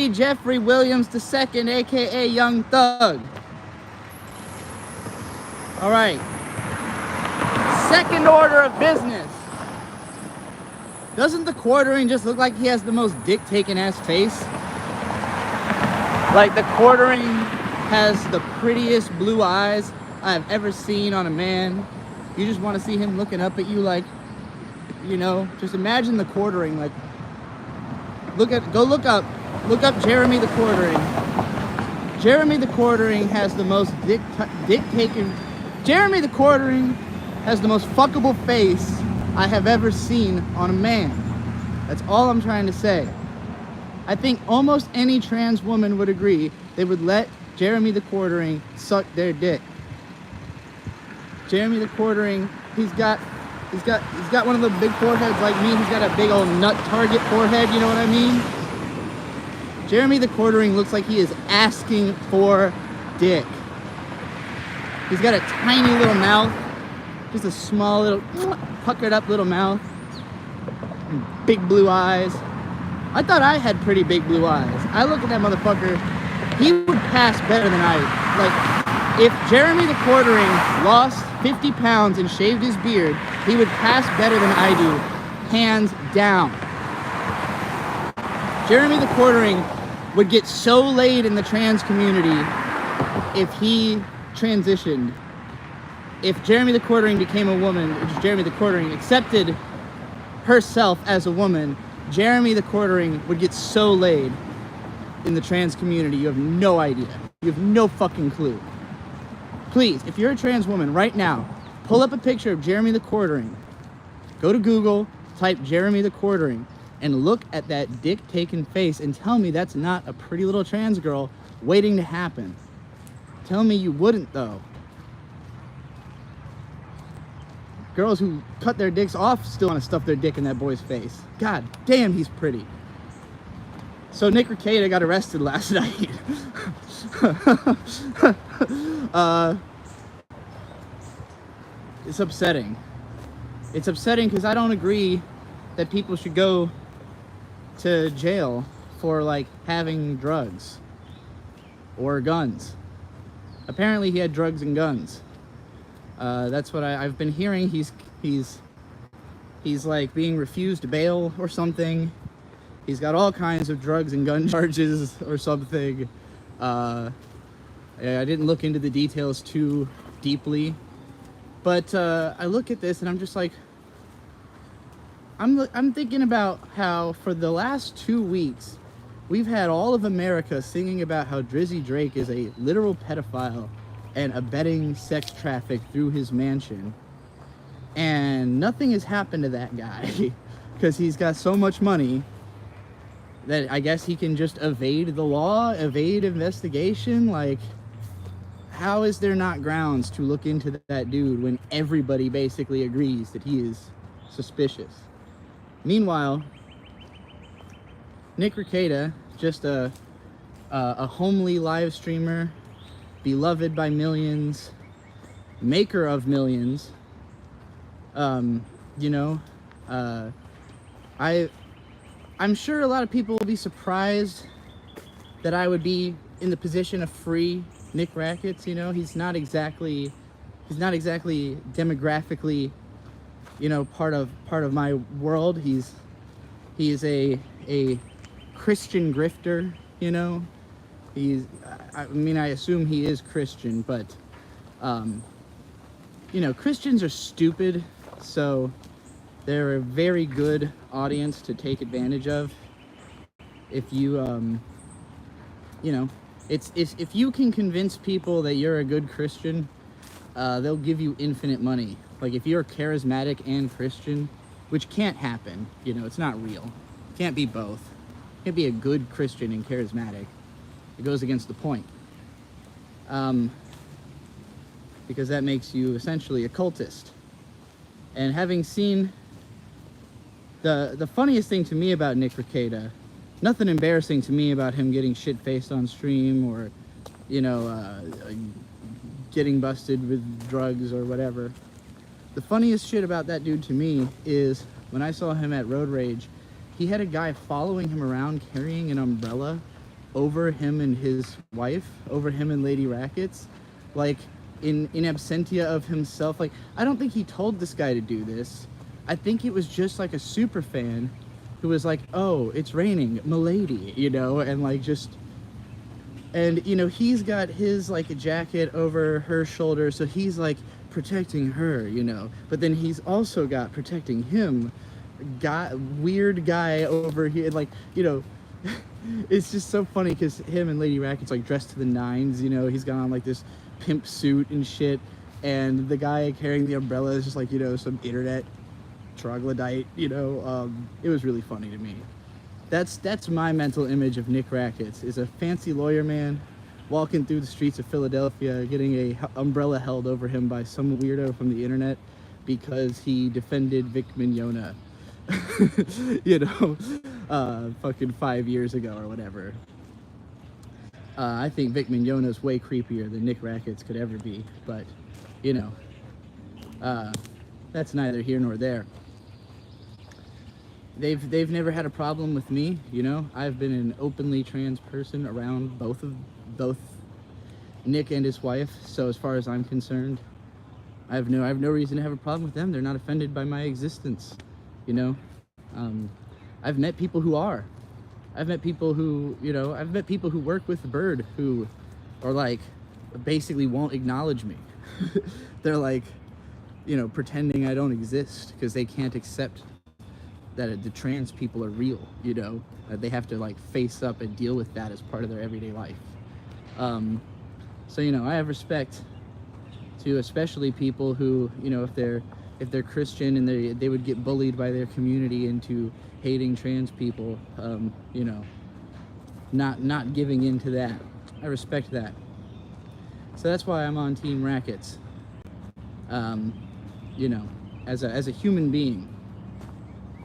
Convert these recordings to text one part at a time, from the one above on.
Lee Jeffrey Williams II, aka Young Thug. All right. Second order of business. Doesn't the quartering just look like he has the most dick-taking ass face? Like, the quartering has the prettiest blue eyes I've ever seen on a man. You just want to see him looking up at you like, you know, just imagine the quartering. Like, look up Jeremy the Quartering. Jeremy the Quartering has the most dick-taking. Jeremy the Quartering has the most fuckable face I have ever seen on a man. That's all I'm trying to say. I think almost any trans woman would agree they would let Jeremy the Quartering suck their dick. Jeremy the Quartering, he's got one of the big foreheads like me. He's got a big old nut target forehead, you know what I mean? Jeremy the Quartering looks like he is asking for dick. He's got a tiny little mouth, just a small little puckered up little mouth, and big blue eyes. I thought I had pretty big blue eyes. I look at that motherfucker, he would pass better than I. Like, if Jeremy the Quartering lost 50 pounds and shaved his beard, he would pass better than I do, hands down. Jeremy the Quartering would get so laid in the trans community if he transitioned. If Jeremy the Quartering became a woman, if Jeremy the Quartering accepted herself as a woman, Jeremy the Quartering would get so laid in the trans community. You have no idea. You have no fucking clue. Please, if you're a trans woman right now, pull up a picture of Jeremy the Quartering. Go to Google, type Jeremy the Quartering, and look at that dick-taking face and tell me that's not a pretty little trans girl waiting to happen. Tell me you wouldn't, though. Girls who cut their dicks off still want to stuff their dick in that boy's face. God damn, he's pretty. So Nick Rekieta got arrested last night. It's upsetting. It's upsetting because I don't agree that people should go to jail for, like, having drugs or guns. Apparently he had drugs and guns. That's what I've been hearing. He's like being refused bail or something. He's got all kinds of drugs and gun charges or something. I didn't look into the details too deeply, but I look at this and I'm just like, I'm thinking about how for the last 2 weeks we've had all of America singing about how Drizzy Drake is a literal pedophile and abetting sex traffic through his mansion, and nothing has happened to that guy because he's got so much money that I guess he can just evade the law, evade investigation. Like, how is there not grounds to look into that dude when everybody basically agrees that he is suspicious? Meanwhile, Nick Rekieta, just a homely live streamer, beloved by millions, maker of millions, you know, I'm sure a lot of people will be surprised that I would be in the position of free Nick Rackets. You know, he's not exactly demographically, you know, part of my world. He is a Christian grifter, you know. I mean, I assume he is Christian, but, you know, Christians are stupid, so they're a very good audience to take advantage of. If you, you know, if you can convince people that you're a good Christian, they'll give you infinite money. Like, if you're charismatic and Christian, which can't happen, you know, it's not real. It can't be both. It can't be a good Christian and charismatic. It goes against the point. Because that makes you essentially a cultist. And having seen the funniest thing to me about Nick Rekieta, nothing embarrassing to me about him getting shit-faced on stream or, you know, getting busted with drugs or whatever. The funniest shit about that dude to me is when I saw him at Road Rage, he had a guy following him around carrying an umbrella over him and his wife, over him and Lady Rackets, like in absentia of himself. Like, I don't think he told this guy to do this. I think it was just like a super fan who was like, oh, it's raining, milady, you know, and like just, and you know, he's got his like a jacket over her shoulder, so he's like protecting her, you know, but then he's also got protecting him, weird guy over here, like, you know. It's just so funny because him and Lady Racket's like dressed to the nines, you know, he's got on like this pimp suit and shit, and the guy carrying the umbrella is just like, you know, some internet troglodyte, you know. It was really funny to me. That's my mental image of Nick Rackets, is a fancy lawyer man walking through the streets of Philadelphia, getting a umbrella held over him by some weirdo from the internet because he defended Vic Mignogna. You know, fucking 5 years ago or whatever. I think Vic Mignogna's way creepier than Nick Rackets could ever be, but, you know, that's neither here nor there. They've never had a problem with me, you know. I've been an openly trans person around both Nick and his wife, so as far as I'm concerned, I have no reason to have a problem with them. They're not offended by my existence. You know, I've met people who are. I've met people who, you know, I've met people who work with the bird who are like, basically won't acknowledge me. They're like, you know, pretending I don't exist because they can't accept that the trans people are real, you know. They have to like face up and deal with that as part of their everyday life. So, you know, I have respect to especially people who, you know, if they're Christian and they would get bullied by their community into hating trans people, you know, not giving in to that. I respect that. So that's why I'm on Team Rackets. You know, as a human being.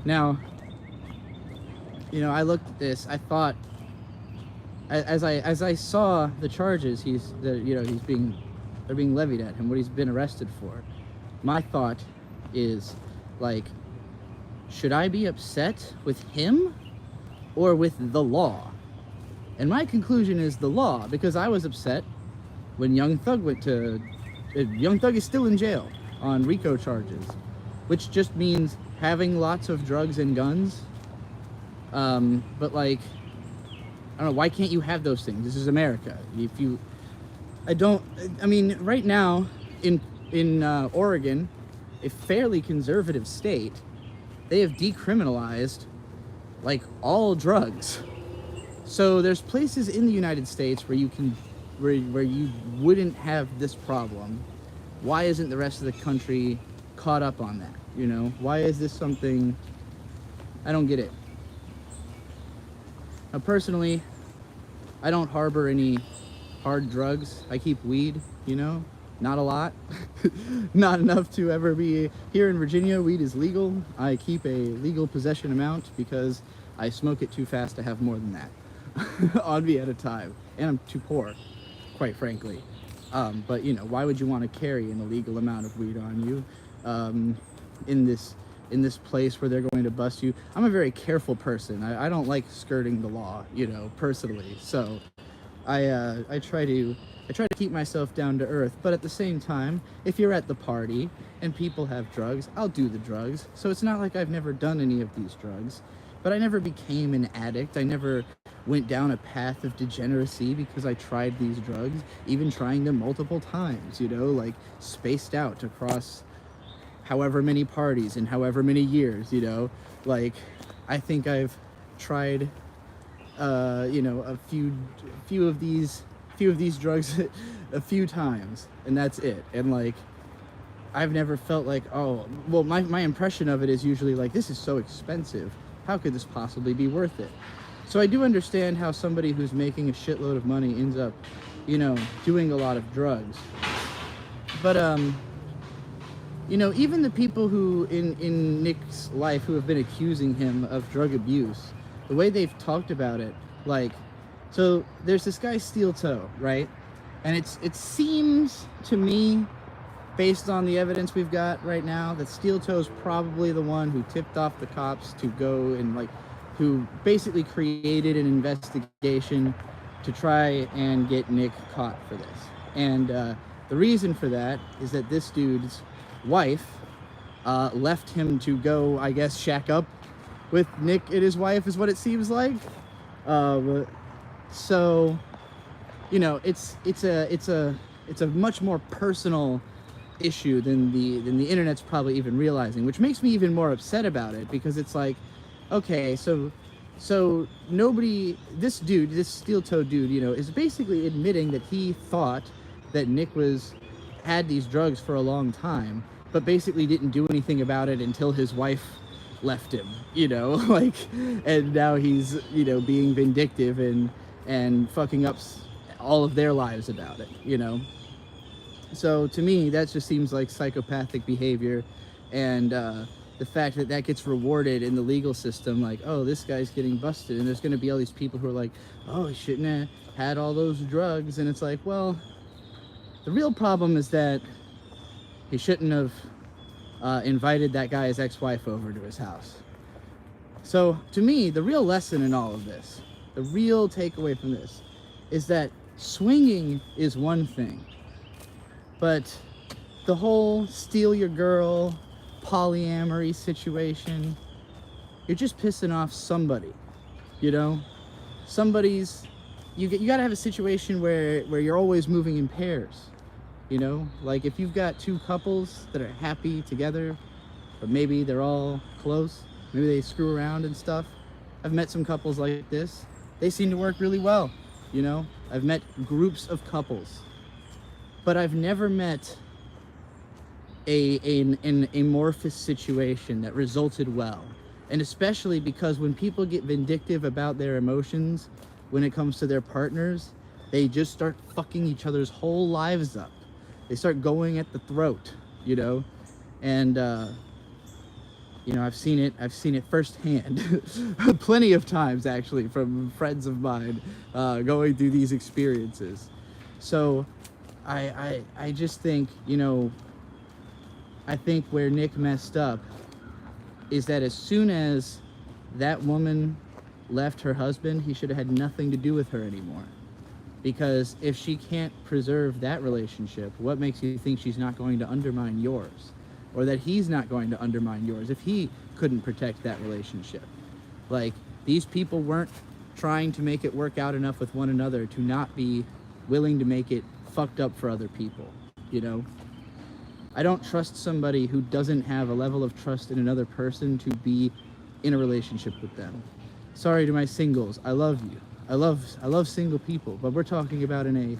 Now, you know, I looked at this. I thought, as I saw the charges, they're being levied at him, what he's been arrested for. My thought is, like, should I be upset with him or with the law? And my conclusion is the law, because I was upset when Young Thug Young Thug is still in jail on RICO charges, which just means having lots of drugs and guns. But like, I don't know, why can't you have those things? This is America. I mean, right now in Oregon, a fairly conservative state, they have decriminalized like all drugs. So there's places in the United States where where you wouldn't have this problem. Why isn't the rest of the country caught up on that? You know, why is this something? I don't get it. Now, personally, I don't harbor any hard drugs. I keep weed, you know, not a lot, not enough to ever be. Here in Virginia, weed is legal. I keep a legal possession amount because I smoke it too fast to have more than that on me at a time, and I'm too poor, quite frankly. But you know, why would you want to carry an illegal amount of weed on you in this place where they're going to bust you? I'm a very careful person. I don't like skirting the law, you know, personally. So I try to keep myself down to earth. But at the same time, if you're at the party and people have drugs, I'll do the drugs. So it's not like I've never done any of these drugs, but I never became an addict. I never went down a path of degeneracy because I tried these drugs, even trying them multiple times, you know, like spaced out across however many parties in however many years, you know. Like, I think I've tried, you know, a few of these drugs a few times, and that's it. And like, I've never felt like, oh, well, my impression of it is usually like, this is so expensive. How could this possibly be worth it? So I do understand how somebody who's making a shitload of money ends up, you know, doing a lot of drugs. But, you know, even the people who in Nick's life who have been accusing him of drug abuse, the way they've talked about it, like, so there's this guy Steel Toe, right? And it seems to me, based on the evidence we've got right now, that Steel Toe's probably the one who tipped off the cops to go and like, who basically created an investigation to try and get Nick caught for this. And the reason for that is that this dude's wife left him to go, I guess, shack up with Nick and his wife, is what it seems like. So, you know, it's a much more personal issue than the internet's probably even realizing, which makes me even more upset about it, because it's like, okay, so nobody, this steel-toed dude, you know, is basically admitting that he thought that Nick had these drugs for a long time, but basically didn't do anything about it until his wife left him, you know, like, and now he's, you know, being vindictive and fucking up all of their lives about it, you know. So to me, that just seems like psychopathic behavior, and the fact that gets rewarded in the legal system, like, oh, this guy's getting busted, and there's going to be all these people who are like, oh, he shouldn't have had all those drugs, and it's like, well, the real problem is that he shouldn't have invited that guy's ex-wife over to his house. So to me, the real lesson in all of this, the real takeaway from this, is that swinging is one thing, but the whole steal your girl, polyamory situation, you're just pissing off somebody, you know? You gotta have a situation where you're always moving in pairs, you know? Like, if you've got two couples that are happy together, but maybe they're all close, maybe they screw around and stuff. I've met some couples like this. They seem to work really well, you know? I've met groups of couples, but I've never met an amorphous situation that resulted well. And especially because when people get vindictive about their emotions when it comes to their partners, they just start fucking each other's whole lives up. They start going at the throat, you know? And you know, I've seen it firsthand plenty of times, actually, from friends of mine going through these experiences. So I just think, you know, I think where Nick messed up is that as soon as that woman left her husband, he should have had nothing to do with her anymore. Because if she can't preserve that relationship, what makes you think she's not going to undermine yours? Or that he's not going to undermine yours if he couldn't protect that relationship? Like, these people weren't trying to make it work out enough with one another to not be willing to make it fucked up for other people, you know? I don't trust somebody who doesn't have a level of trust in another person to be in a relationship with them. Sorry to my singles, I love you. I love single people, but we're talking about in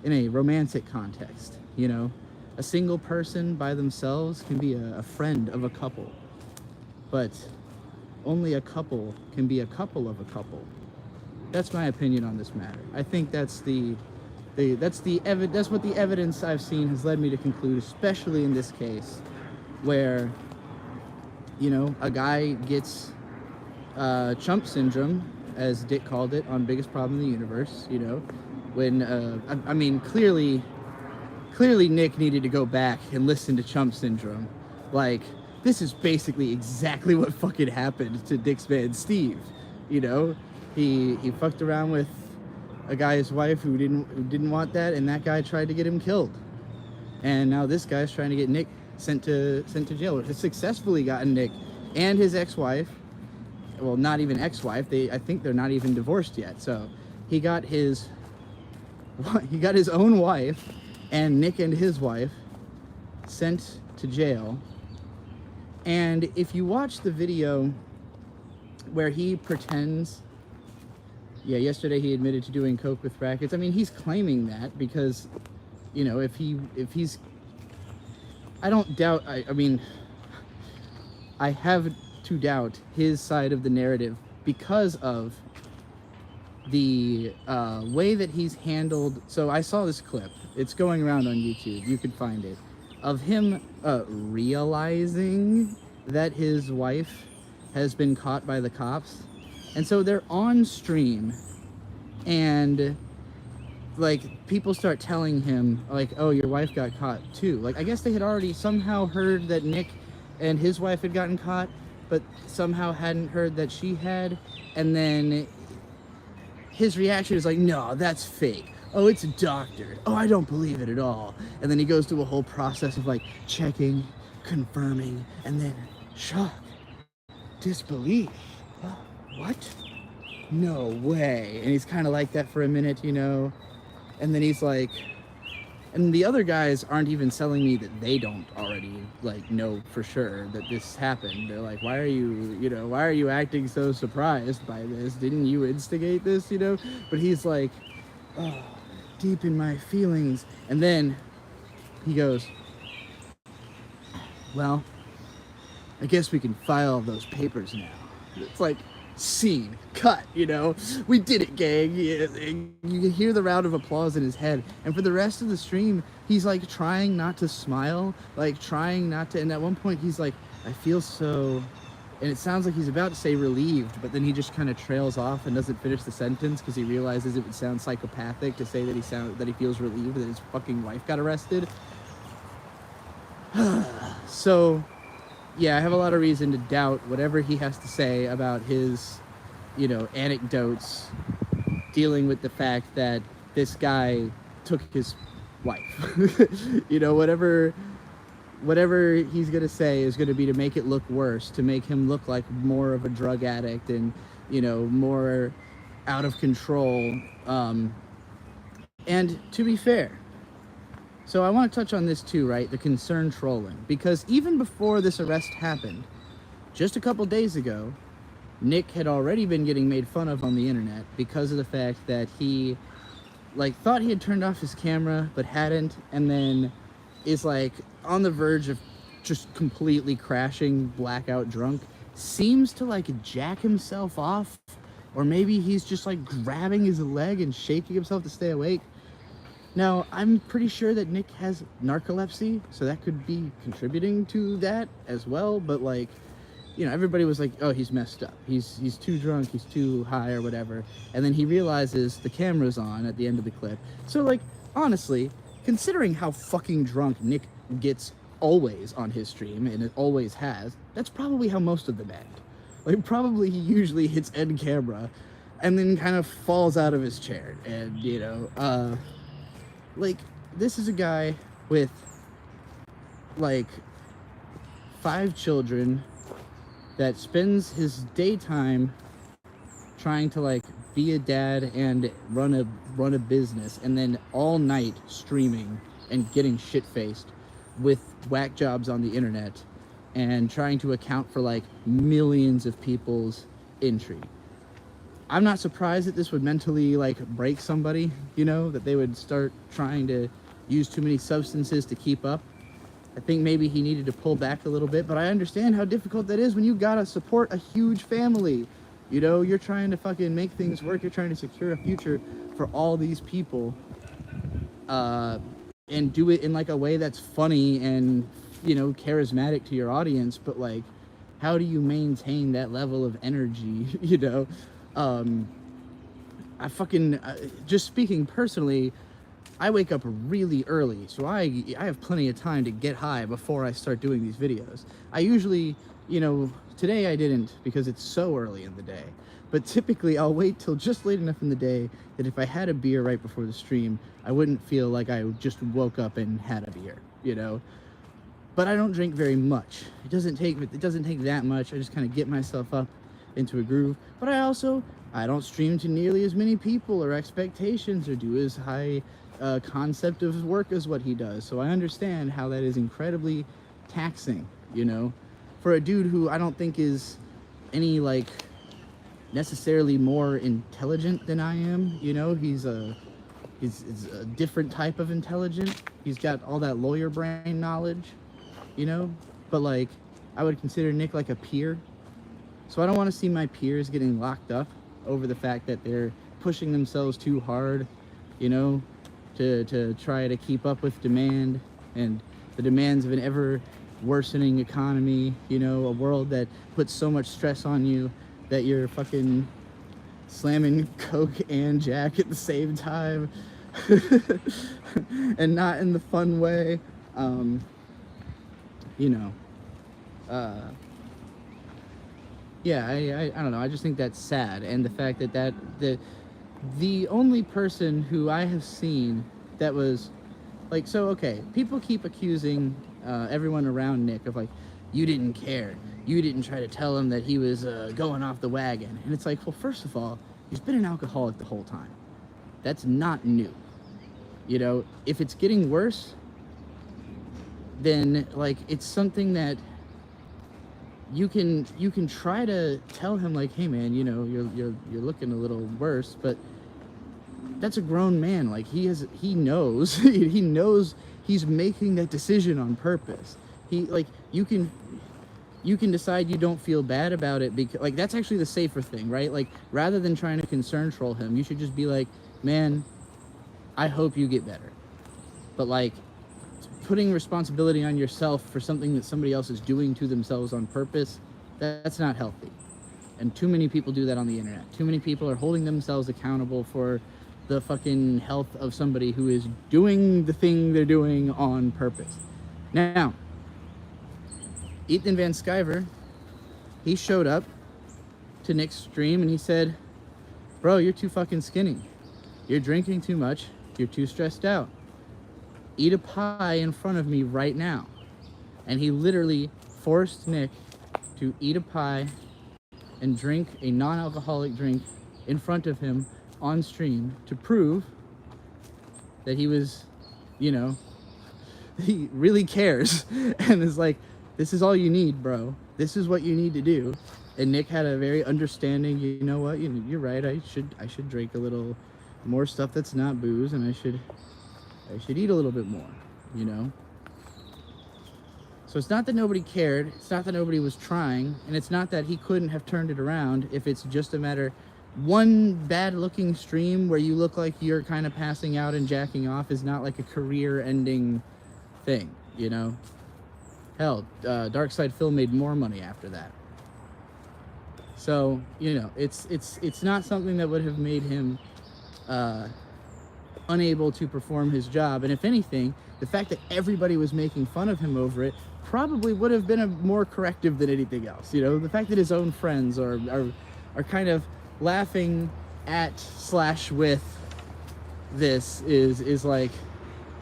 a romantic context, you know? A single person by themselves can be a friend of a couple, but only a couple can be a couple of a couple. That's my opinion on this matter. I think that's what the evidence I've seen has led me to conclude, especially in this case, where, you know, a guy gets chump syndrome, as Dick called it on Biggest Problem in the Universe, you know, when I mean, clearly Nick needed to go back and listen to Chump Syndrome. Like, this is basically exactly what fucking happened to Dick's man Steve. You know, he fucked around with a guy's wife who didn't want that, and that guy tried to get him killed. And now this guy's trying to get Nick sent to jail. Has successfully gotten Nick and his ex-wife. Well, not even ex-wife. I think they're not even divorced yet. So he got his own wife and Nick and his wife sent to jail. And if you watch the video where he pretends, yeah, yesterday he admitted to doing coke with rackets. I mean, he's claiming that because, you know, if he's, I don't doubt, I mean, I have to doubt his side of the narrative because of the way that he's handled. So I saw this clip, it's going around on YouTube, you could find it, of him realizing that his wife has been caught by the cops. And so they're on stream, and like people start telling him like, oh, your wife got caught too. Like, I guess they had already somehow heard that Nick and his wife had gotten caught, but somehow hadn't heard that she had. And then his reaction is like, no, that's fake. Oh, it's a doctor. Oh, I don't believe it at all. And then he goes through a whole process of like checking, confirming, and then shock, disbelief. What? No way. And he's kind of like that for a minute, you know? And then he's like, and the other guys aren't even telling me that they don't already like know for sure that this happened. They're like, why are you acting so surprised by this? Didn't you instigate this, you know? But he's like, oh, deep in my feelings. And then he goes, well, I guess we can file those papers now. It's like, scene, cut, you know? We did it, gang. You can hear the round of applause in his head. And for the rest of the stream, he's like trying not to smile, like trying not to, and at one point he's like, I feel so, and it sounds like he's about to say relieved, but then he just kind of trails off and doesn't finish the sentence because he realizes it would sound psychopathic to say that he feels relieved that his fucking wife got arrested. So yeah, I have a lot of reason to doubt whatever he has to say about his, you know, anecdotes dealing with the fact that this guy took his wife. You know, whatever he's going to say is going to be to make it look worse, to make him look like more of a drug addict and, you know, more out of control. And to be fair, so I want to touch on this too, right? The concern trolling. Because even before this arrest happened, just a couple days ago, Nick had already been getting made fun of on the internet because of the fact that he, like, thought he had turned off his camera, but hadn't, and then is, like, on the verge of just completely crashing, blackout drunk, seems to, like, jack himself off, or maybe he's just, like, grabbing his leg and shaking himself to stay awake. Now, I'm pretty sure that Nick has narcolepsy, so that could be contributing to that as well, but, like, you know, everybody was like, oh, he's messed up. He's too drunk, he's too high or whatever. And then he realizes the camera's on at the end of the clip. So, like, honestly, considering how fucking drunk Nick gets always on his stream, and it always has, that's probably how most of them end. Like, probably he usually hits end camera and then kind of falls out of his chair. And, you know, like, this is a guy with, like, 5 children that spends his daytime trying to, like, be a dad and run a business, and then all night streaming and getting shit-faced with whack jobs on the internet and trying to account for, like, millions of people's entry. I'm not surprised that this would mentally, like, break somebody, you know, that they would start trying to use too many substances to keep up. I think maybe he needed to pull back a little bit, but I understand how difficult that is when you gotta support a huge family. You know, you're trying to fucking make things work, you're trying to secure a future for all these people, and do it in, like, a way that's funny and, you know, charismatic to your audience, but, like, how do you maintain that level of energy, you know? I fucking, just speaking personally, I wake up really early, so I have plenty of time to get high before I start doing these videos. I usually, you know, today I didn't because it's so early in the day, but typically I'll wait till just late enough in the day that if I had a beer right before the stream, I wouldn't feel like I just woke up and had a beer, you know? But I don't drink very much. It doesn't take that much. I just kind of get myself up into a groove. But I don't stream to nearly as many people or expectations or do as high concept of work as what he does. So I understand how that is incredibly taxing, you know, for a dude who I don't think is any, like, necessarily more intelligent than I am. You know, he's a different type of intelligent. He's got all that lawyer brain knowledge, you know, but, like, I would consider Nick like a peer. So I don't want to see my peers getting locked up over the fact that they're pushing themselves too hard, you know, to try to keep up with demand and the demands of an ever worsening economy, you know, a world that puts so much stress on you that you're fucking slamming Coke and Jack at the same time and not in the fun way, you know. Yeah, I don't know. I just think that's sad, and the fact that the only person who I have seen that was like, so okay, people keep accusing everyone around Nick of like, you didn't care, you didn't try to tell him that he was going off the wagon. And it's like, well, first of all, he's been an alcoholic the whole time. That's not new. You know, if it's getting worse, then like it's something that you can try to tell him, like, hey man, you know, you're looking a little worse, but that's a grown man. Like he knows he knows he's making that decision on purpose. He, like, you can decide you don't feel bad about it, because like that's actually the safer thing, right? Like rather than trying to concern troll him, you should just be like, man, I hope you get better. But like putting responsibility on yourself for something that somebody else is doing to themselves on purpose, that's not healthy. And too many people do that on the internet. Too many people are holding themselves accountable for the fucking health of somebody who is doing the thing they're doing on purpose. Now, Ethan Van Sciver, he showed up to Nick's stream and he said, bro, you're too fucking skinny. You're drinking too much. You're too stressed out. Eat a pie in front of me right now. And he literally forced Nick to eat a pie and drink a non-alcoholic drink in front of him on stream to prove that he was, you know, he really cares and is like, this is all you need, bro. This is what you need to do. And Nick had a very understanding, you know what, you're right, I should drink a little more stuff that's not booze, and I should eat a little bit more, you know? So it's not that nobody cared, it's not that nobody was trying, and it's not that he couldn't have turned it around if it's just a matter, one bad looking stream where you look like you're kind of passing out and jacking off is not like a career ending thing, you know? Hell, Dark Side Phil made more money after that. So, you know, it's not something that would have made him unable to perform his job. And if anything, the fact that everybody was making fun of him over it probably would have been a more corrective than anything else. You know, the fact that his own friends are kind of laughing at / with this is like,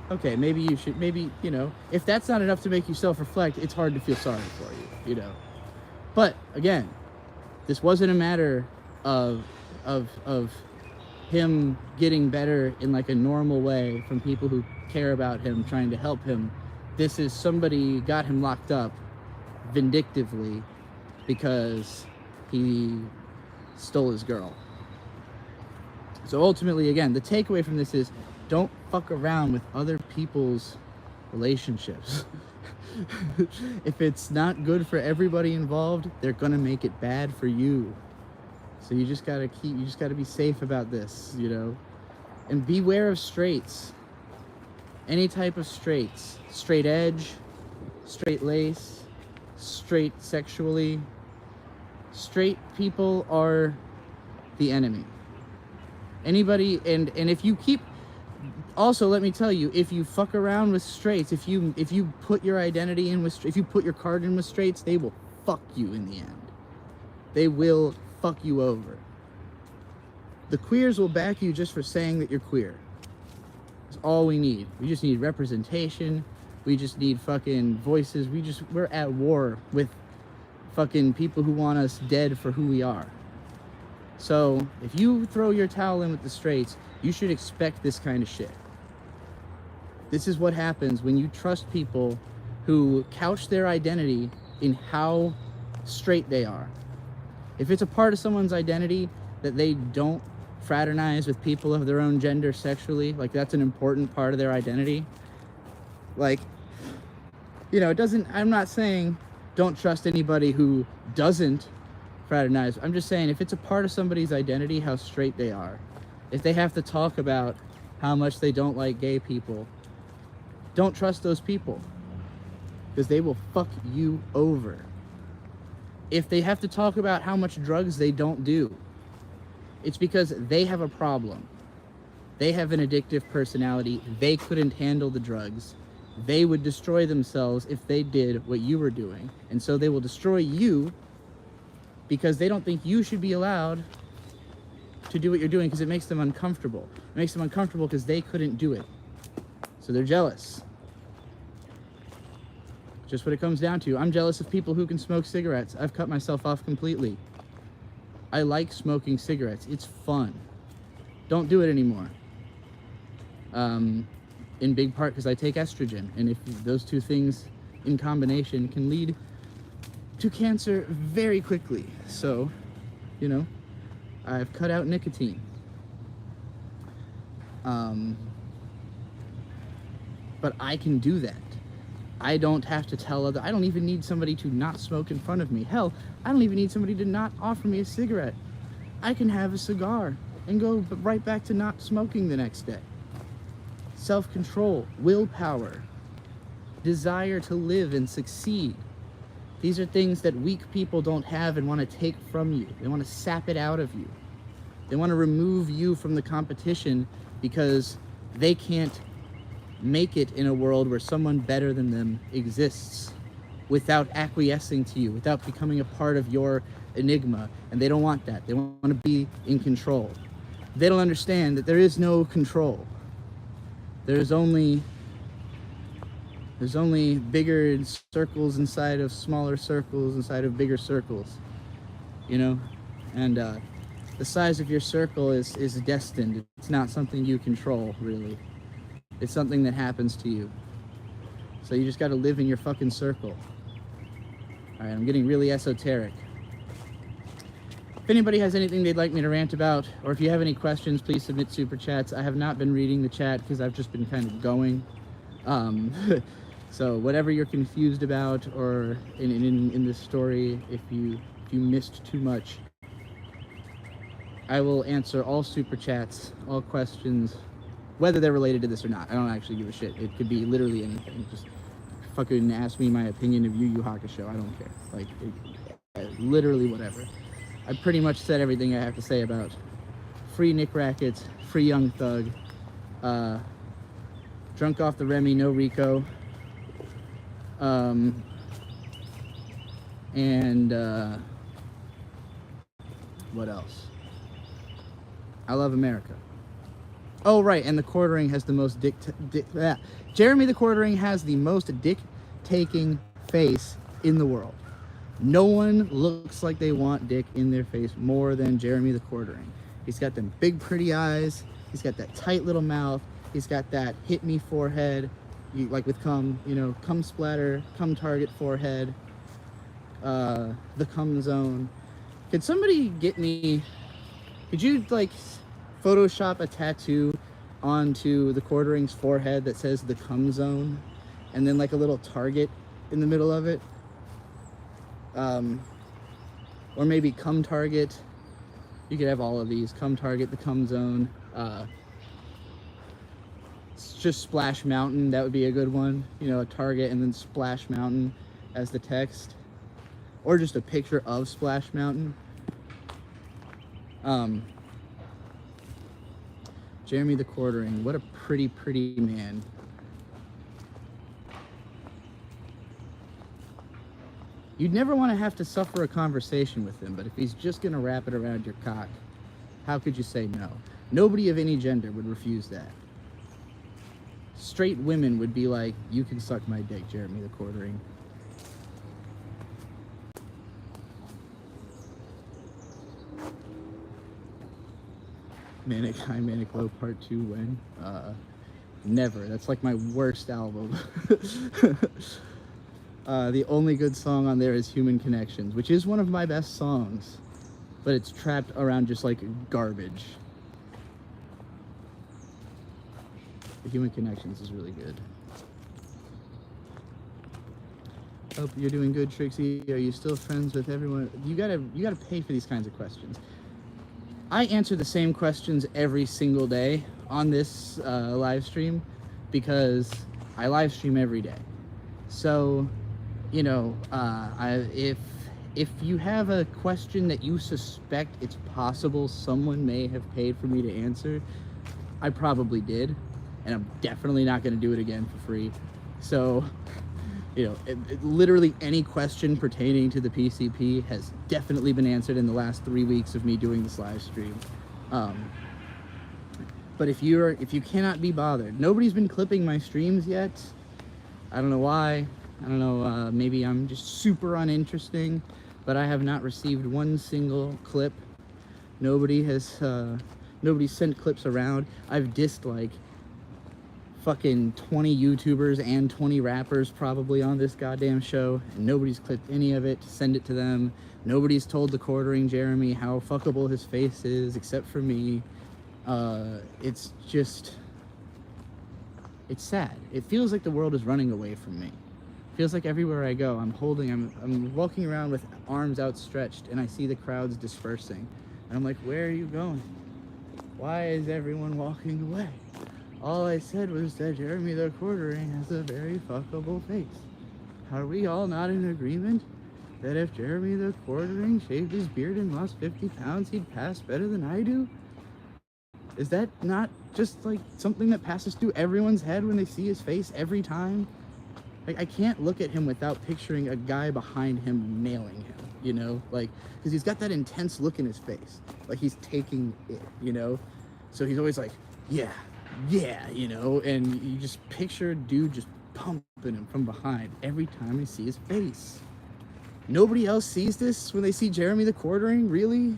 okay, maybe you should, maybe, you know, if that's not enough to make you self-reflect, it's hard to feel sorry for you, you know. But again, this wasn't a matter of him getting better in like a normal way from people who care about him, trying to help him. This is somebody got him locked up vindictively because he stole his girl. So ultimately, again, the takeaway from this is don't fuck around with other people's relationships. If it's not good for everybody involved, they're gonna make it bad for you. So you just gotta be safe about this, you know? And beware of straights. Any type of straights. Straight edge, straight lace, straight sexually. Straight people are the enemy. Anybody, and if you keep, also let me tell you, if you fuck around with straights, if you put your identity in with, if you put your card in with straights, they will fuck you in the end. They will fuck you over. The queers will back you just for saying that you're queer. That's all we need. We just need representation. We just need fucking voices. We're at war with fucking people who want us dead for who we are. So if you throw your towel in with the straights, you should expect this kind of shit. This is what happens when you trust people who couch their identity in how straight they are. If it's a part of someone's identity that they don't fraternize with people of their own gender sexually, like that's an important part of their identity, like, you know, it doesn't, I'm not saying don't trust anybody who doesn't fraternize. I'm just saying if it's a part of somebody's identity how straight they are, if they have to talk about how much they don't like gay people, don't trust those people, because they will fuck you over. If they have to talk about how much drugs they don't do, it's because they have a problem. They have an addictive personality. They couldn't handle the drugs. They would destroy themselves if they did what you were doing. And so they will destroy you because they don't think you should be allowed to do what you're doing because it makes them uncomfortable. It makes them uncomfortable because they couldn't do it. So they're jealous. Just what it comes down to. I'm jealous of people who can smoke cigarettes. I've cut myself off completely. I like smoking cigarettes. It's fun. Don't do it anymore. In big part because I take estrogen. And if those two things in combination can lead to cancer very quickly. So, you know, I've cut out nicotine. But I can do that. I don't have to tell I don't even need somebody to not smoke in front of me. Hell, I don't even need somebody to not offer me a cigarette. I can have a cigar and go right back to not smoking the next day. Self-control, willpower, desire to live and succeed. These are things that weak people don't have and want to take from you. They want to sap it out of you. They want to remove you from the competition because they can't make it in a world where someone better than them exists without acquiescing to you, without becoming a part of your enigma. And they don't want that. They want to be in control. They don't understand that there is no control. There's only bigger circles inside of smaller circles inside of bigger circles, you know? And the size of your circle is destined. It's not something you control, really. It's something that happens to you. So you just got to live in your fucking circle. All right, I'm getting really esoteric. If anybody has anything they'd like me to rant about, or if you have any questions, please submit super chats. I have not been reading the chat because I've just been kind of going. So whatever you're confused about, or in this story, if you missed too much, I will answer all super chats, all questions, whether they're related to this or not. I don't actually give a shit. It could be literally anything. Just fucking ask me my opinion of Yu Yu Hakusho. I don't care. Like, literally whatever. I pretty much said everything I have to say about free Nick Rackets, free Young Thug, drunk off the Remy, no Rico, and what else? I love America. Oh, right, and the Quartering has the most Jeremy the Quartering has the most dick-taking face in the world. No one looks like they want dick in their face more than Jeremy the Quartering. He's got them big, pretty eyes. He's got that tight little mouth. He's got that hit me forehead, like with cum, you know, cum splatter, cum target forehead, the cum zone. Could somebody get me, could you like Photoshop a tattoo onto the Quartering's forehead that says the cum zone and then like a little target in the middle of it? Or maybe cum target. You could have all of these. Cum target, the cum zone. It's just Splash Mountain. That would be a good one. You know, a target and then Splash Mountain as the text. Or just a picture of Splash Mountain. Jeremy the Quartering. What a pretty, pretty man. You'd never want to have to suffer a conversation with him, but if he's just going to wrap it around your cock, how could you say no? Nobody of any gender would refuse that. Straight women would be like, you can suck my dick, Jeremy the Quartering. Manic High, Manic Low Part 2 when? Never. That's like my worst album. The only good song on there is Human Connections, which is one of my best songs, but it's trapped around just like garbage. The Human Connections is really good. Hope you're doing good, Trixie. Are you still friends with everyone? You gotta pay for these kinds of questions. I answer the same questions every single day on this live stream because I live stream every day. So, you know, if you have a question that you suspect it's possible someone may have paid for me to answer, I probably did, and I'm definitely not going to do it again for free. So, you know, literally any question pertaining to the PCP has definitely been answered in the last 3 weeks of me doing this live stream. But if you cannot be bothered, nobody's been clipping my streams yet. I don't know why. I don't know, maybe I'm just super uninteresting, but I have not received one single clip. Nobody sent clips around. I've dissed like fucking 20 YouTubers and 20 rappers probably on this goddamn show, and nobody's clipped any of it to send it to them. Nobody's told the quartering Jeremy how fuckable his face is, except for me. It's just, it's sad. It feels like the world is running away from me. It feels like everywhere I go, I'm walking around with arms outstretched, and I see the crowds dispersing. And I'm like, where are you going? Why is everyone walking away? All I said was that Jeremy the Quartering has a very fuckable face. Are we all not in agreement that if Jeremy the Quartering shaved his beard and lost 50 pounds, he'd pass better than I do? Is that not just like something that passes through everyone's head when they see his face every time? Like, I can't look at him without picturing a guy behind him nailing him, you know? Like, because he's got that intense look in his face. Like, he's taking it, you know? So he's always like, yeah, you know? And you just picture a dude just pumping him from behind every time you see his face. Nobody else sees this when they see Jeremy the Quartering? Really?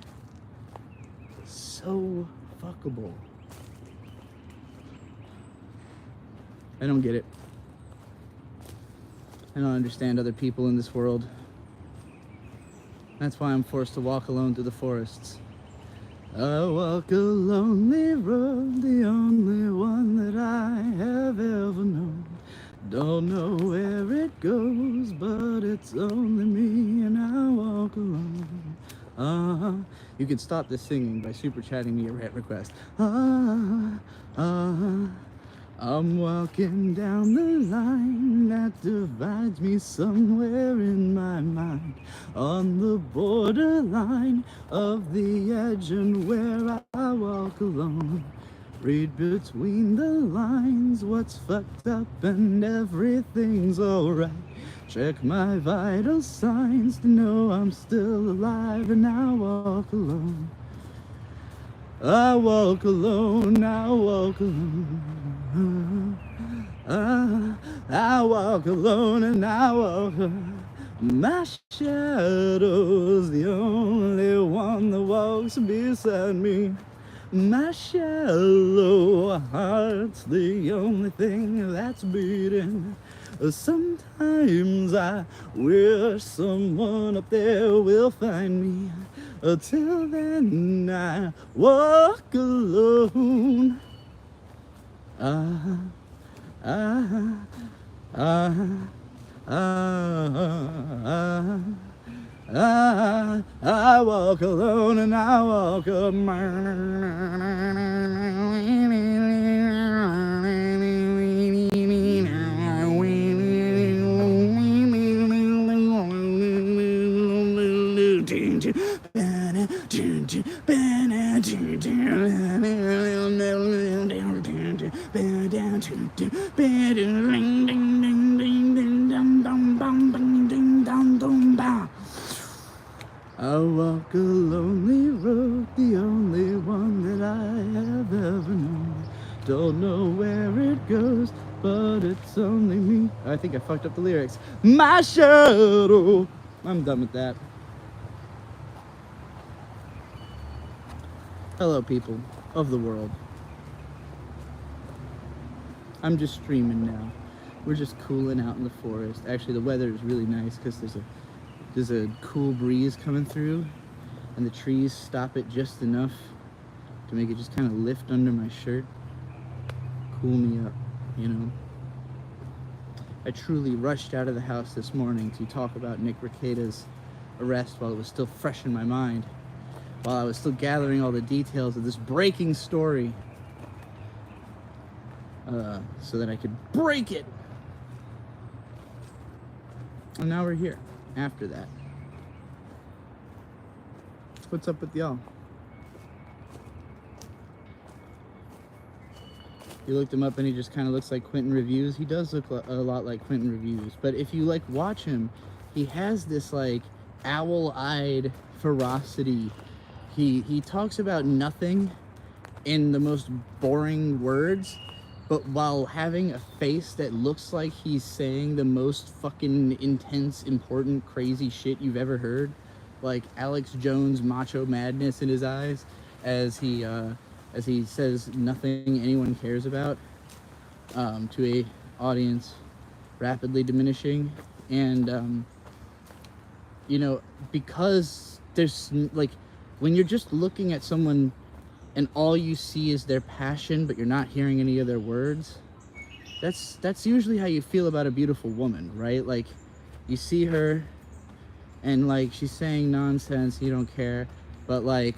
So fuckable. I don't get it. I don't understand other people in this world. That's why I'm forced to walk alone through the forests. I walk a lonely road, the only one that I have ever known. Don't know where it goes, but it's only me and I walk alone. You can stop this singing by super chatting me a request. I'm walking down the line that divides me somewhere in my mind, on the borderline of the edge and where I walk alone. Read between the lines what's fucked up and everything's alright. Check my vital signs to know I'm still alive, and I walk alone. I walk alone, I walk alone. I walk alone and I walk alone. My shadow's the only one that walks beside me. My shallow heart's the only thing that's beating. Sometimes I wish someone up there will find me. Till then I walk alone. I walk alone and I walk I walk a lonely road, the only one that I have ever known. Don't know where it goes, but it's only me. I think I fucked up the lyrics. My shadow. I'm done with that. Hello, people of the world. I'm just streaming now. We're just cooling out in the forest. Actually, the weather is really nice because there's a cool breeze coming through, and the trees stop it just enough to make it just kind of lift under my shirt, cool me up, you know. I truly rushed out of the house this morning to talk about Nick Rekieta's arrest while it was still fresh in my mind, while I was still gathering all the details of this breaking story, so that I could break it. And now we're here. After that, what's up with y'all? You looked him up and he just kind of looks like Quentin Reviews. He does look a lot like Quentin Reviews, but if you like watch him, he has this like owl-eyed ferocity. he talks about nothing in the most boring words, but while having a face that looks like he's saying the most fucking intense, important, crazy shit you've ever heard, like Alex Jones macho madness in his eyes, as he says nothing anyone cares about, to a audience rapidly diminishing. And you know, because there's like, when you're just looking at someone and all you see is their passion, but you're not hearing any of their words, that's usually how you feel about a beautiful woman, right? Like, you see her and like she's saying nonsense, you don't care, but like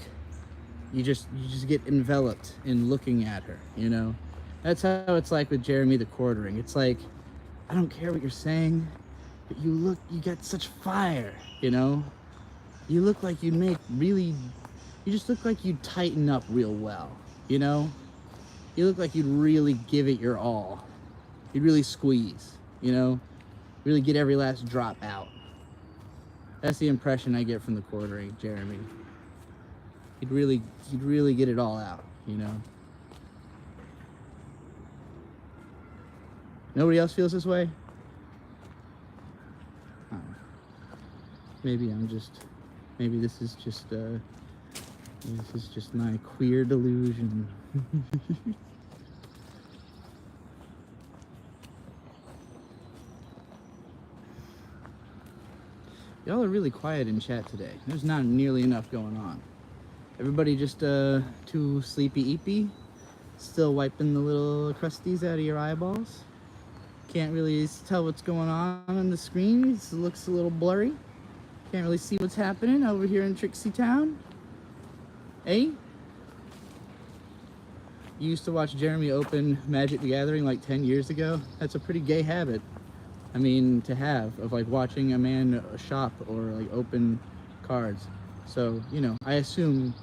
you just get enveloped in looking at her, you know? That's how it's like with Jeremy the Quartering. It's like, I don't care what you're saying, but you got such fire, you know? You look like you'd make really, you just look like you'd tighten up real well, you know? You look like you'd really give it your all. You'd really squeeze, you know? Really get every last drop out. That's the impression I get from the Quartering, Jeremy. You'd really get it all out, you know? Nobody else feels this way? Maybe this is just my queer delusion. Y'all are really quiet in chat today. There's not nearly enough going on. Everybody just too sleepy-eepy, still wiping the little crusties out of your eyeballs. Can't really tell what's going on the screen. It looks a little blurry. Can't really see what's happening over here in Trixie Town. Eh? You used to watch Jeremy open Magic the Gathering like 10 years ago. That's a pretty gay habit. I mean, to have, of like watching a man shop or like open cards. So, you know, I assume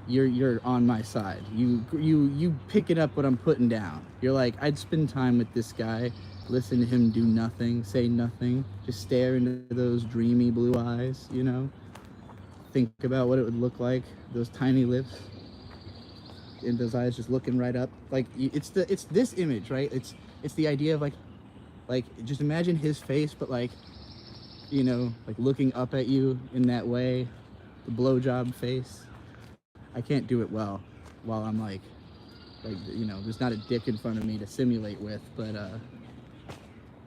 you're on my side. You picking up what I'm putting down. You're like, I'd spend time with this guy, listen to him do nothing, say nothing, just stare into those dreamy blue eyes, you know? Think about what it would look like, those tiny lips, and those eyes just looking right up. Like, it's this image, right? It's the idea of like just imagine his face, but like, you know, like looking up at you in that way, the blowjob face. I can't do it well while I'm like, you know, there's not a dick in front of me to simulate with, but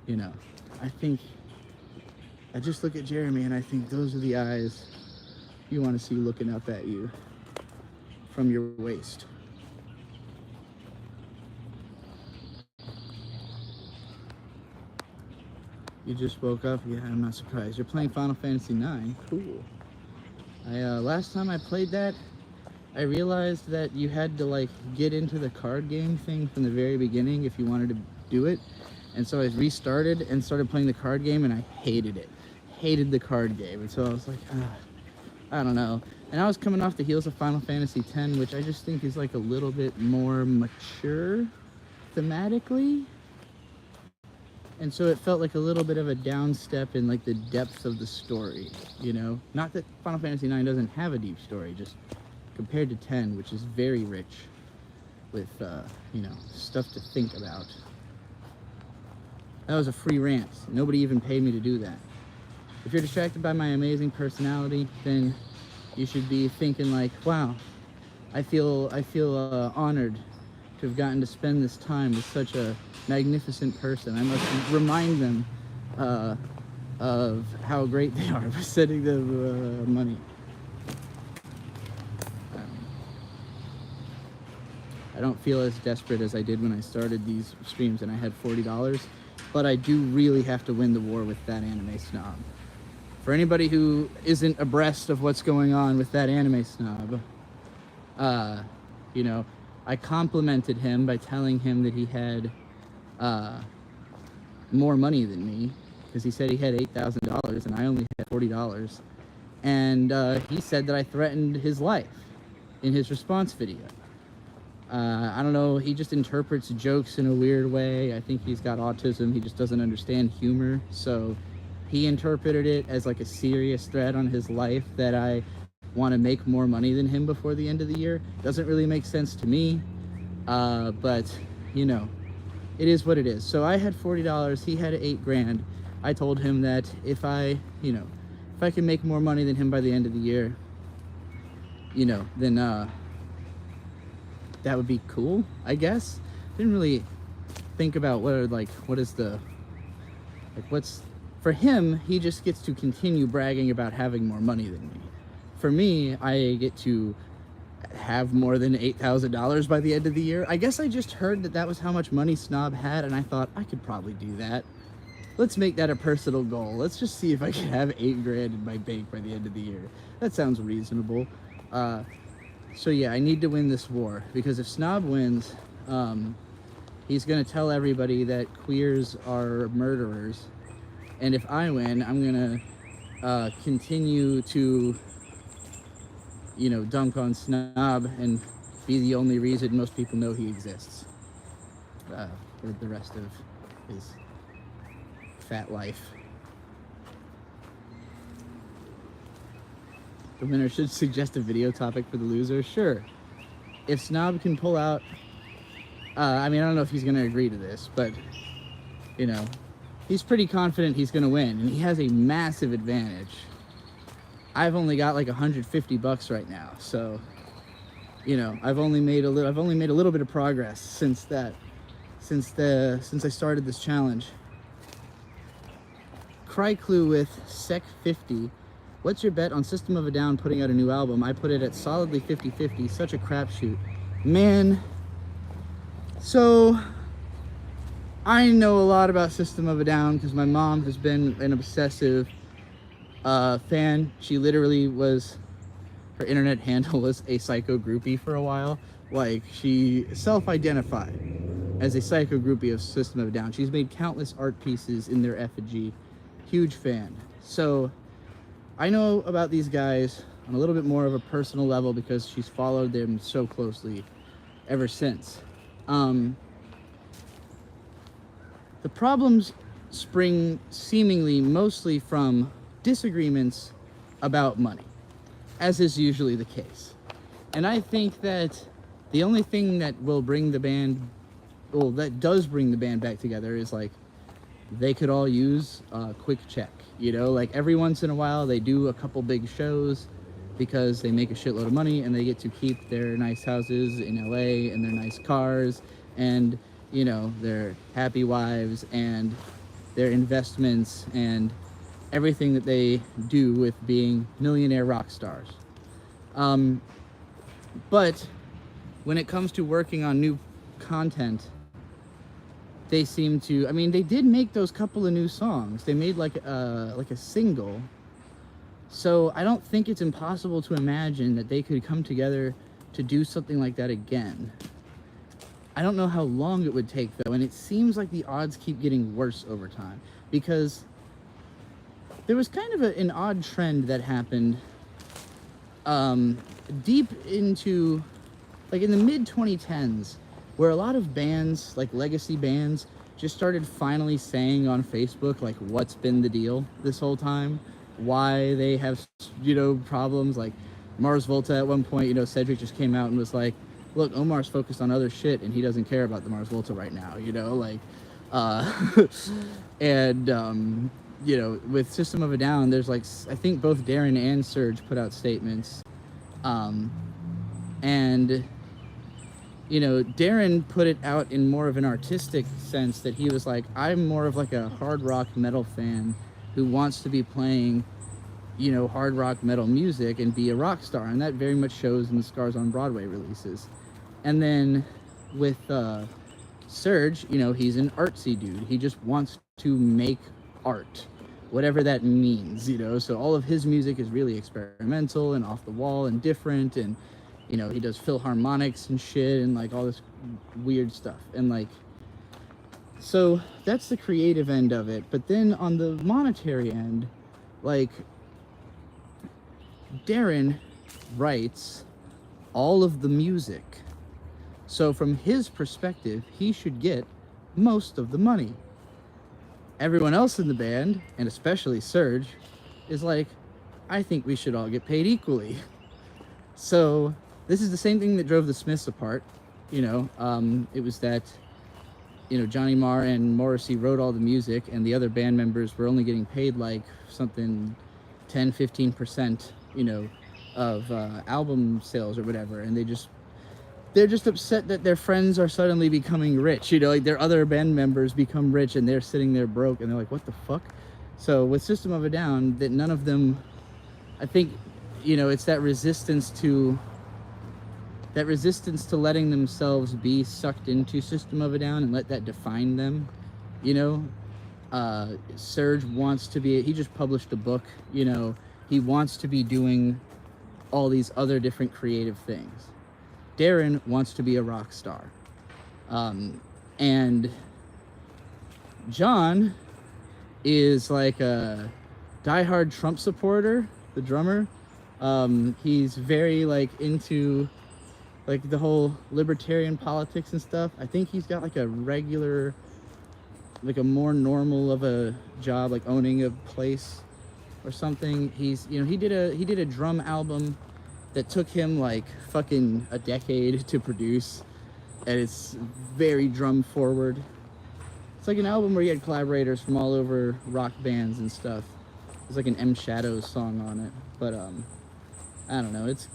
you know, I just look at Jeremy and I think those are the eyes you want to see looking up at you from your waist. You just woke up? Yeah, I'm not surprised. You're playing Final Fantasy IX. Cool. Last time I played that, I realized that you had to like get into the card game thing from the very beginning if you wanted to do it. And so I restarted and started playing the card game, and I hated it. Hated the card game. And so I was like, I don't know. And I was coming off the heels of Final Fantasy X, which I just think is like a little bit more mature thematically. And so it felt like a little bit of a downstep in like the depth of the story, you know? Not that Final Fantasy IX doesn't have a deep story, just compared to 10, which is very rich with, you know, stuff to think about. That was a free rant. Nobody even paid me to do that. If you're distracted by my amazing personality, then you should be thinking like, wow, I feel honored to have gotten to spend this time with such a magnificent person. I must remind them of how great they are by sending them money. I don't feel as desperate as I did when I started these streams and I had $40, but I do really have to win the war with that anime snob. For anybody who isn't abreast of what's going on with that anime snob, you know, I complimented him by telling him that he had more money than me, because he said he had $8,000 and I only had $40. And he said that I threatened his life in his response video. I don't know, he just interprets jokes in a weird way. I think he's got autism, he just doesn't understand humor. So he interpreted it as like a serious threat on his life, that I want to make more money than him before the end of the year. Doesn't really make sense to me, but you know, it is what it is. So I had $40, he had $8 grand. I told him that if I can make more money than him by the end of the year, you know, then that would be cool, I guess. Didn't really think about what's for him. He just gets to continue bragging about having more money than me. For me, I get to have more than $8,000 by the end of the year. I guess I just heard that was how much money Snob had, and I thought I could probably do that. Let's make that a personal goal. Let's just see if I can have $8 grand in my bank by the end of the year. That sounds reasonable. So yeah, I need to win this war, because if Snob wins, he's gonna tell everybody that queers are murderers, and if I win, I'm gonna continue to, you know, dunk on Snob and be the only reason most people know he exists for the rest of his fat life. The winner should suggest a video topic for the loser. Sure. If Snob can pull out, I mean, I don't know if he's going to agree to this, but, you know, he's pretty confident he's going to win, and he has a massive advantage. I've only got like $150 right now, so, you know, I've only made a little bit of progress since I started this challenge. Cryclue with Sec50. What's your bet on System of a Down putting out a new album? I put it at solidly 50-50. Such a crapshoot. Man, so I know a lot about System of a Down because my mom has been an obsessive fan. She literally her internet handle was a psycho groupie for a while. Like, she self-identified as a psycho groupie of System of a Down. She's made countless art pieces in their effigy. Huge fan. So I know about these guys on a little bit more of a personal level because she's followed them so closely ever since. The problems spring seemingly mostly from disagreements about money, as is usually the case. And I think that the only thing that will bring the band, well, that does bring the band back together is like, they could all use a quick check, you know, like every once in a while they do a couple big shows because they make a shitload of money and they get to keep their nice houses in LA and their nice cars and, you know, their happy wives and their investments and everything that they do with being millionaire rock stars. But when it comes to working on new content, they seem to, I mean, they did make those couple of new songs. They made like a single. So I don't think it's impossible to imagine that they could come together to do something like that again. I don't know how long it would take though, and it seems like the odds keep getting worse over time, because there was kind of an odd trend that happened deep into, like in the mid-2010s, where a lot of bands, like legacy bands, just started finally saying on Facebook, like, what's been the deal this whole time, why they have, you know, problems. Like Mars Volta at one point, you know, Cedric just came out and was like, look, Omar's focused on other shit and he doesn't care about the Mars Volta right now, you know, like, and, you know, with System of a Down, there's like, I think both Darren and Serge put out statements, and, you know, Darren put it out in more of an artistic sense, that he was like, I'm more of like a hard rock metal fan who wants to be playing, you know, hard rock metal music and be a rock star. And that very much shows in the Scars on Broadway releases. And then with Serge, you know, he's an artsy dude. He just wants to make art, whatever that means, you know. So all of his music is really experimental and off the wall and different, and, you know, he does philharmonics and shit and like all this weird stuff. And like, so that's the creative end of it. But then on the monetary end, like, Darren writes all of the music. So from his perspective, he should get most of the money. Everyone else in the band, and especially Serge, is like, I think we should all get paid equally. So this is the same thing that drove the Smiths apart. You know, it was that, you know, Johnny Marr and Morrissey wrote all the music, and the other band members were only getting paid like something 10-15%, you know, of album sales or whatever, and they're just upset that their friends are suddenly becoming rich. You know, like their other band members become rich and they're sitting there broke, and they're like, what the fuck? So with System of a Down, that none of them, I think, you know, it's that resistance to letting themselves be sucked into System of a Down and let that define them. You know, Serge wants to be, he just published a book, you know, he wants to be doing all these other different creative things. Darren wants to be a rock star. And John is like a diehard Trump supporter, the drummer. He's very like into like the whole libertarian politics and stuff. I think he's got like a regular, like a more normal of a job, like owning a place or something. He's, you know, he did a drum album that took him like fucking a decade to produce, and it's very drum forward. It's like an album where he had collaborators from all over rock bands and stuff. There's like an M Shadows song on it, but I don't know, it's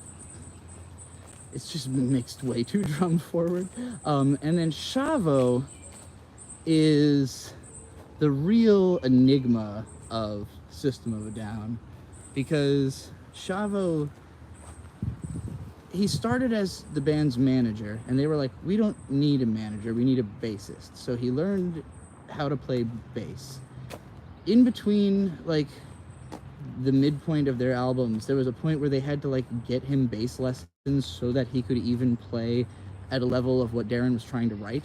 just mixed way too drum forward. And then Shavo is the real enigma of System of a Down, because Shavo, he started as the band's manager, and they were like, we don't need a manager, we need a bassist. So he learned how to play bass. In between like the midpoint of their albums, there was a point where they had to like get him bass lessons so that he could even play at a level of what Darren was trying to write,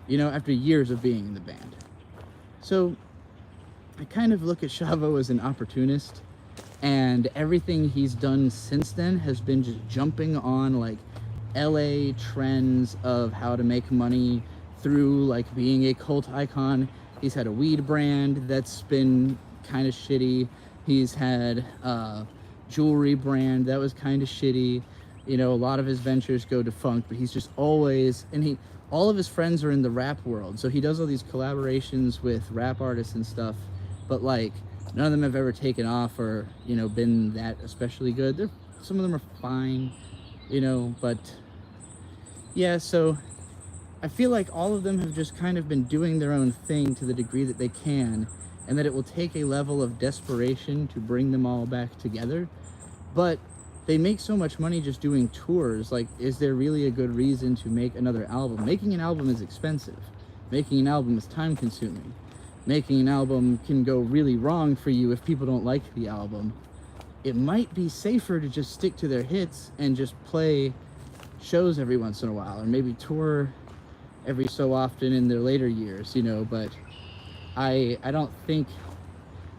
you know, after years of being in the band. So I kind of look at Shavo as an opportunist, and everything he's done since then has been just jumping on like LA trends of how to make money through like being a cult icon. He's had a weed brand that's been kind of shitty. He's had a jewelry brand that was kind of shitty. You know, a lot of his ventures go defunct, but he's just always, and all of his friends are in the rap world, so he does all these collaborations with rap artists and stuff, but like none of them have ever taken off or, you know, been that especially good. Some of them are fine, you know, but yeah, so I feel like all of them have just kind of been doing their own thing to the degree that they can, and that it will take a level of desperation to bring them all back together. But they make so much money just doing tours. Like, is there really a good reason to make another album? Making an album is expensive. Making an album is time consuming. Making an album can go really wrong for you if people don't like the album. It might be safer to just stick to their hits and just play shows every once in a while, or maybe tour every so often in their later years, you know, but I don't think,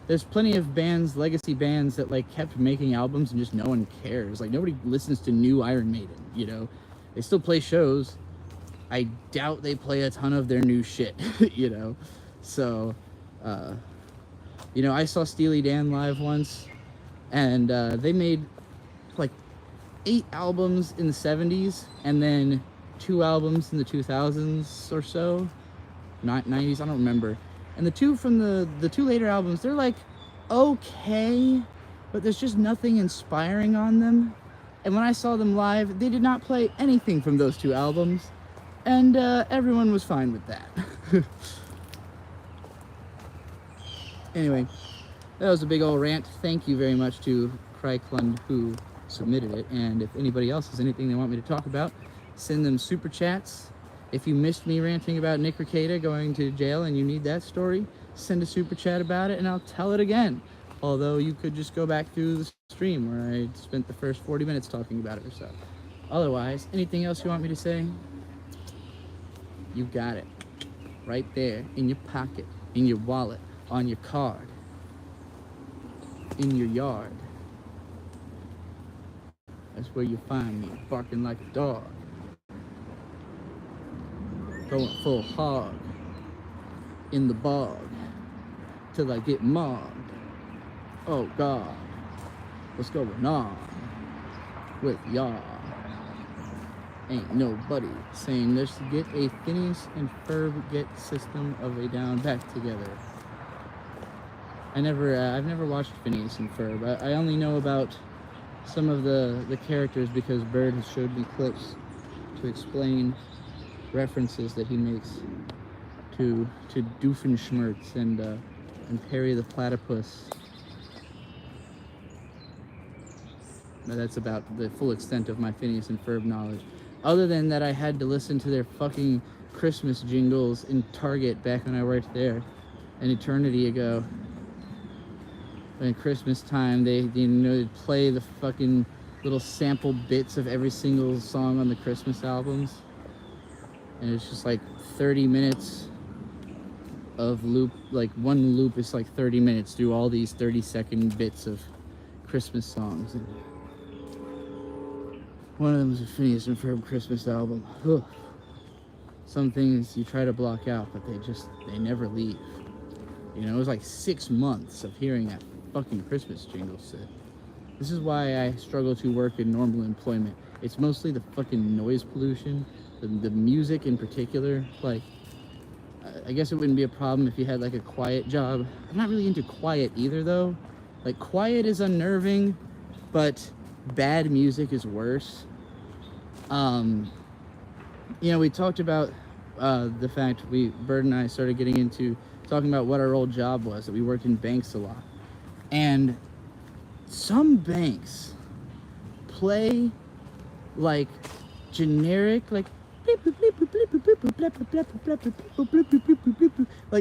there's plenty of bands, legacy bands, that like kept making albums and just no one cares. Like nobody listens to new Iron Maiden, you know. They still play shows. I doubt they play a ton of their new shit, you know. So, you know, I saw Steely Dan live once, and they made like 8 albums in the 70s, and then 2 albums in the 2000s or so, 90s, I don't remember. And the two from the 2 later albums, they're like okay, but there's just nothing inspiring on them. And when I saw them live, they did not play anything from those 2 albums, and everyone was fine with that. Anyway, that was a big old rant. Thank you very much to Kryklund who submitted it, and if anybody else has anything they want me to talk about, send them super chats. If you missed me ranting about Nick Rekieta going to jail and you need that story, send a super chat about it and I'll tell it again. Although you could just go back through the stream where I spent the first 40 minutes talking about it or so. Otherwise, anything else you want me to say? You got it. Right there, in your pocket, in your wallet, on your card, in your yard. That's where you find me, barking like a dog. Going full hog in the bog till I get mogged. Oh God, what's going on? with y'all. Ain't nobody saying let's get a Phineas and Ferb get System of a Down back together. I've never watched Phineas and Ferb. I only know about some of the characters because Bird has showed me clips to explain references that he makes to Doofenshmirtz and Perry the Platypus. But that's about the full extent of my Phineas and Ferb knowledge. Other than that, I had to listen to their fucking Christmas jingles in Target back when I worked there an eternity ago. When Christmas time, they'd play the fucking little sample bits of every single song on the Christmas albums. And it's just like 30 minutes of loop, like one loop is like 30 minutes through all these 30-second bits of Christmas songs. And one of them was a Phineas and Ferb Christmas album. Ugh. Some things you try to block out, but they never leave. You know, it was like 6 months of hearing that fucking Christmas jingle set. This is why I struggle to work in normal employment. It's mostly the fucking noise pollution, the music in particular. Like, I guess it wouldn't be a problem if you had like a quiet job. I'm not really into quiet either though. Like, quiet is unnerving, but bad music is worse. You know, we talked about the fact Bird and I started getting into talking about what our old job was, that we worked in banks a lot. And some banks play like generic, like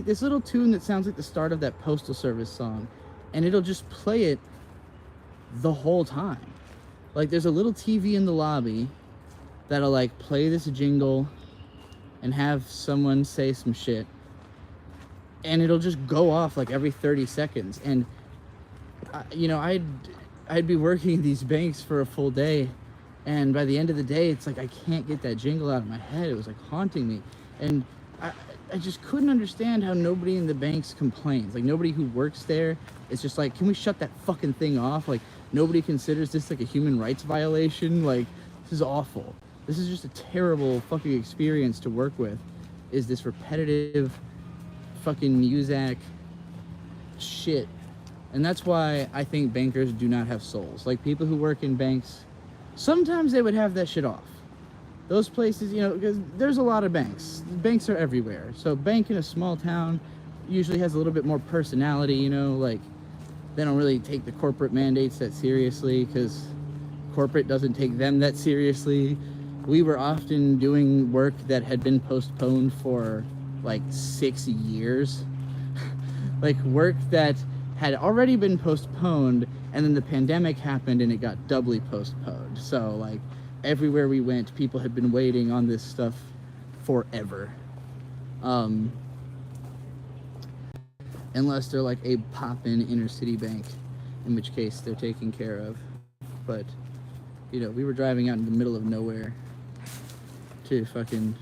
this little tune that sounds like the start of that Postal Service song, and it'll just play it the whole time. Like, there's a little TV in the lobby that'll like play this jingle and have someone say some shit, and it'll just go off like every 30 seconds. And you know, I'd be working in these banks for a full day, and by the end of the day, it's like I can't get that jingle out of my head. It was like haunting me, and I just couldn't understand how nobody in the banks complains. Like, nobody who works there is just like, can we shut that fucking thing off? Like, nobody considers this like a human rights violation. Like, this is awful. This is just a terrible fucking experience to work with, is this repetitive fucking Muzak shit. And that's why I think bankers do not have souls. Like, people who work in banks, sometimes they would have that shit off. Those places, you know, because there's a lot of banks. Banks are everywhere. So bank in a small town usually has a little bit more personality, you know, like, they don't really take the corporate mandates that seriously because corporate doesn't take them that seriously. We were often doing work that had been postponed for like 6 years. Like, work that had already been postponed, and then the pandemic happened and it got doubly postponed. So like, everywhere we went, people had been waiting on this stuff forever. Unless they're like a pop-in inner city bank, in which case they're taken care of. But, you know, we were driving out in the middle of nowhere to fucking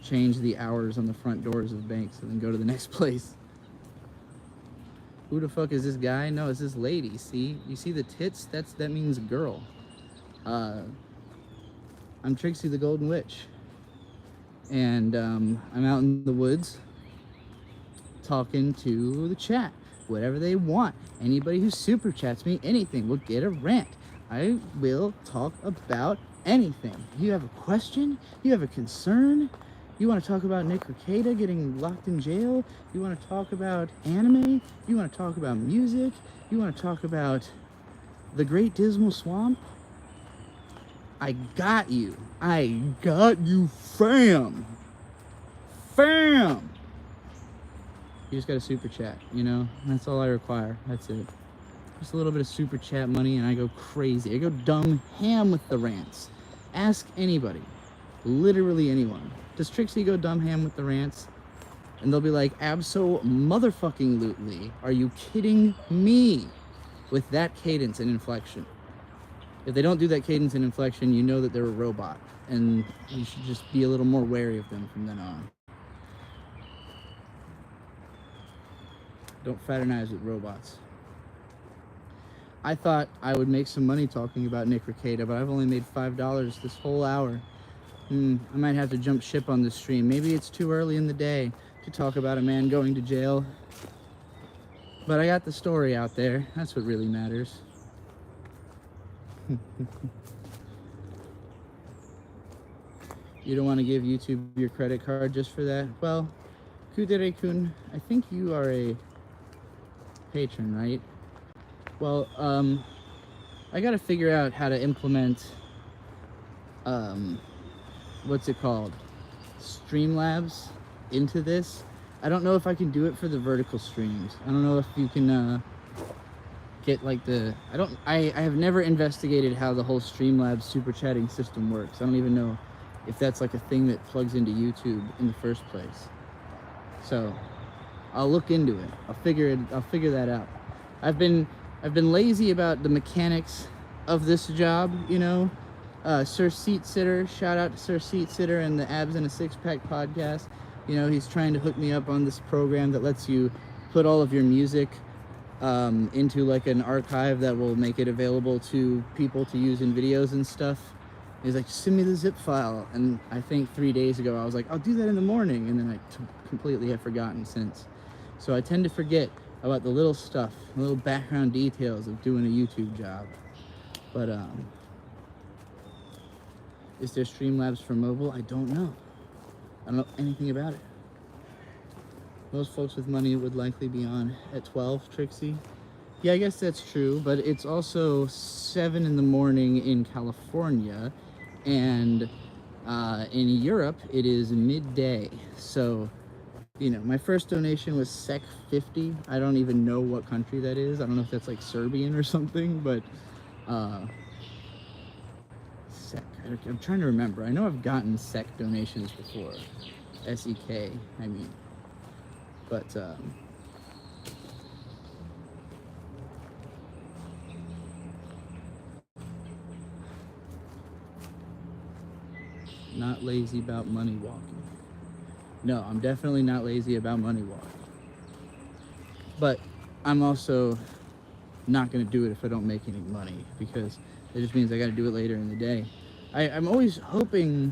change the hours on the front doors of banks and then go to the next place. Who the fuck is this guy? No, it's this lady. See? You see the tits? That means girl. I'm Trixie the Golden Witch. And I'm out in the woods talking to the chat. Whatever they want. Anybody who super chats me anything will get a rant. I will talk about anything. You have a question? You have a concern? You want to talk about Nick Rekieta getting locked in jail? You want to talk about anime? You want to talk about music? You want to talk about the Great Dismal Swamp? I got you. I got you, fam. Fam. You just got a super chat, you know? That's all I require. That's it. Just a little bit of super chat money and I go crazy. I go dumb ham with the rants. Ask anybody. Literally anyone. Does Trixie go dumb ham with the rants? And they'll be like, abso-motherfucking-lutely. Are you kidding me? With that cadence and inflection. If they don't do that cadence and inflection, you know that they're a robot. And you should just be a little more wary of them from then on. Don't fraternize with robots. I thought I would make some money talking about Nick Rekieta, but I've only made $5 this whole hour. I might have to jump ship on this stream. Maybe it's too early in the day to talk about a man going to jail. But I got the story out there. That's what really matters. You don't want to give YouTube your credit card just for that? Well, Kudere-kun, I think you are a patron, right? Well, I gotta figure out how to implement, what's it called? Streamlabs into this. I don't know if I can do it for the vertical streams. I don't know if you can, get like the, I have never investigated how the whole Streamlabs super chatting system works. I don't even know if that's like a thing that plugs into YouTube in the first place. So I'll look into it. I'll figure that out. I've been lazy about the mechanics of this job, you know. Sir Seat Sitter, shout out to Sir Seat Sitter and the Abs in a Six Pack podcast. You know, he's trying to hook me up on this program that lets you put all of your music into like an archive that will make it available to people to use in videos and stuff. He's like, send me the zip file. And I think 3 days ago I was like, I'll do that in the morning, and then I completely have forgotten since. So I tend to forget about the little stuff, the little background details of doing a YouTube job. But is there Streamlabs for mobile? I don't know. I don't know anything about it. Most folks with money would likely be on at 12, Trixie. Yeah, I guess that's true, but it's also 7 in the morning in California, and in Europe it is midday. So, you know, my first donation was SEK 50. I don't even know what country that is. I don't know if that's like Serbian or something, but SEK. I'm trying to remember. I know I've gotten SEK donations before. SEK, I mean. But not lazy about money walking. No, I'm definitely not lazy about money walking. But I'm also not going to do it if I don't make any money, because it just means I got to do it later in the day. I'm always hoping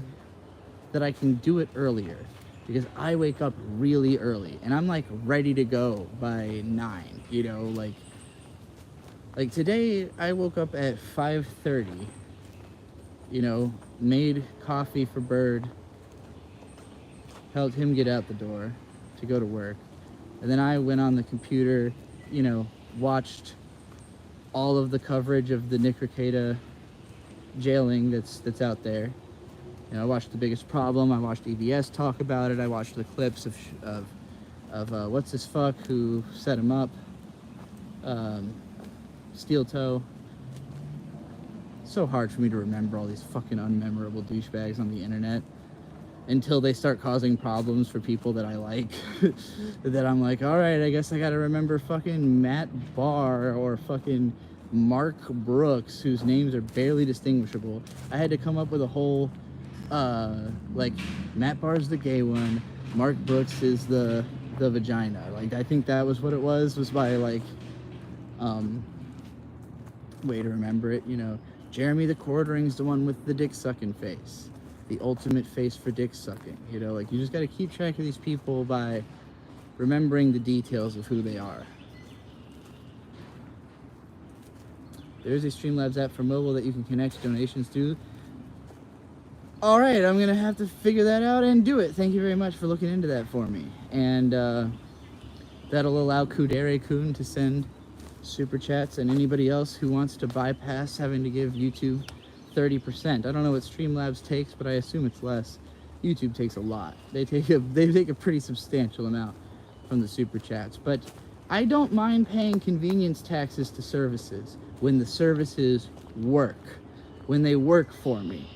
that I can do it earlier, because I wake up really early and I'm like ready to go by 9, you know, like today I woke up at 5:30, you know, made coffee for Bird, helped him get out the door to go to work, and then I went on the computer, you know, watched all of the coverage of the Nick Rekieta jailing that's out there. You know, I watched The Biggest Problem. I watched EBS talk about it. I watched the clips of what's his fuck who set him up, Steel Toe. So hard for me to remember all these fucking unmemorable douchebags on the internet until they start causing problems for people that I like. That I'm like, all right, I guess I gotta remember fucking Matt Barr or fucking Mark Brooks, whose names are barely distinguishable. I had to come up with a whole like, Matt Barr's the gay one, Mark Brooks is the vagina. Like, I think that was what it was by like way to remember it, you know. Jeremy the Quartering's the one with the dick sucking face, the ultimate face for dick sucking, you know. Like, you just got to keep track of these people by remembering the details of who they are. There's a Streamlabs app for mobile that you can connect donations to. All right, I'm gonna have to figure that out and do it. Thank you very much for looking into that for me. And that'll allow Kudere-kun to send super chats, and anybody else who wants to bypass having to give YouTube 30%. I don't know what Streamlabs takes, but I assume it's less. YouTube takes a lot. They take a pretty substantial amount from the super chats. But I don't mind paying convenience taxes to services when the services work, when they work for me.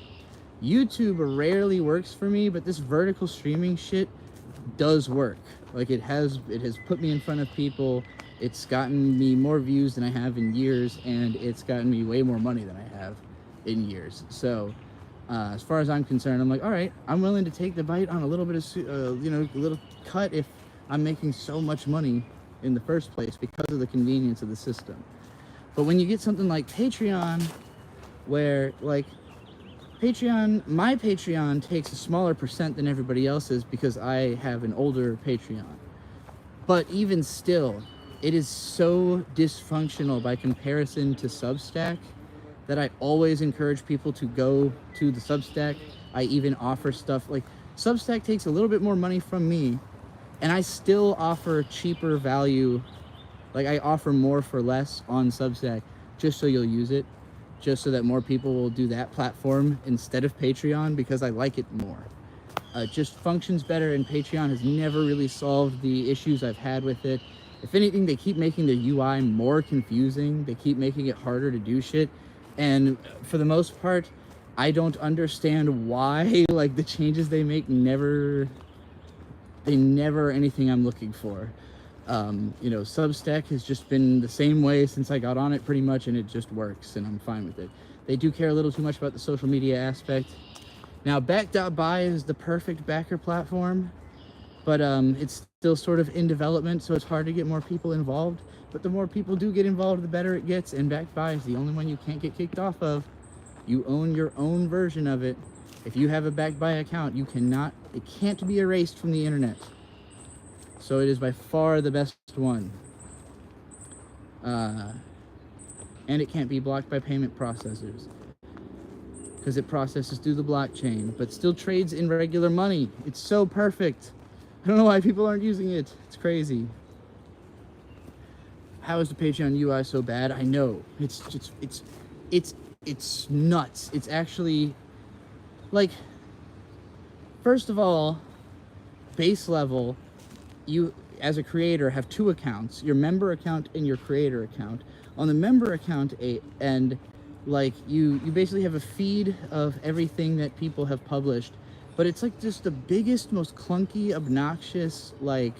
YouTube rarely works for me, but this vertical streaming shit does work. Like, it has put me in front of people. It's gotten me more views than I have in years, and it's gotten me way more money than I have in years. So as far as I'm concerned, I'm like, all right, I'm willing to take the bite on a little bit of you know, a little cut if I'm making so much money in the first place because of the convenience of the system. But when you get something like Patreon, where like my Patreon takes a smaller percent than everybody else's because I have an older Patreon. But even still, it is so dysfunctional by comparison to Substack that I always encourage people to go to the Substack. I even offer stuff like Substack takes a little bit more money from me, and I still offer cheaper value. Like I offer more for less on Substack just so you'll use it, just so that more people will do that platform instead of Patreon because I like it more. It just functions better, and Patreon has never really solved the issues I've had with it. If anything, they keep making the UI more confusing. They keep making it harder to do shit. And for the most part, I don't understand why, like, the changes they make never are anything I'm looking for. You know, Substack has just been the same way since I got on it pretty much, and it just works, and I'm fine with it. They do care a little too much about the social media aspect. Now, Back.buy is the perfect backer platform, but it's still sort of in development, so it's hard to get more people involved. But the more people do get involved, the better it gets, and Back.buy is the only one you can't get kicked off of. You own your own version of it. If you have a Back.buy account, it can't be erased from the internet. So it is by far the best one. And it can't be blocked by payment processors, because it processes through the blockchain, but still trades in regular money. It's so perfect. I don't know why people aren't using it. It's crazy. How is the Patreon UI so bad? I know. It's nuts. It's actually, like, first of all, base level, you as a creator have two accounts, your member account and your creator account. On the member account and like you basically have a feed of everything that people have published, but it's like just the biggest, most clunky, obnoxious like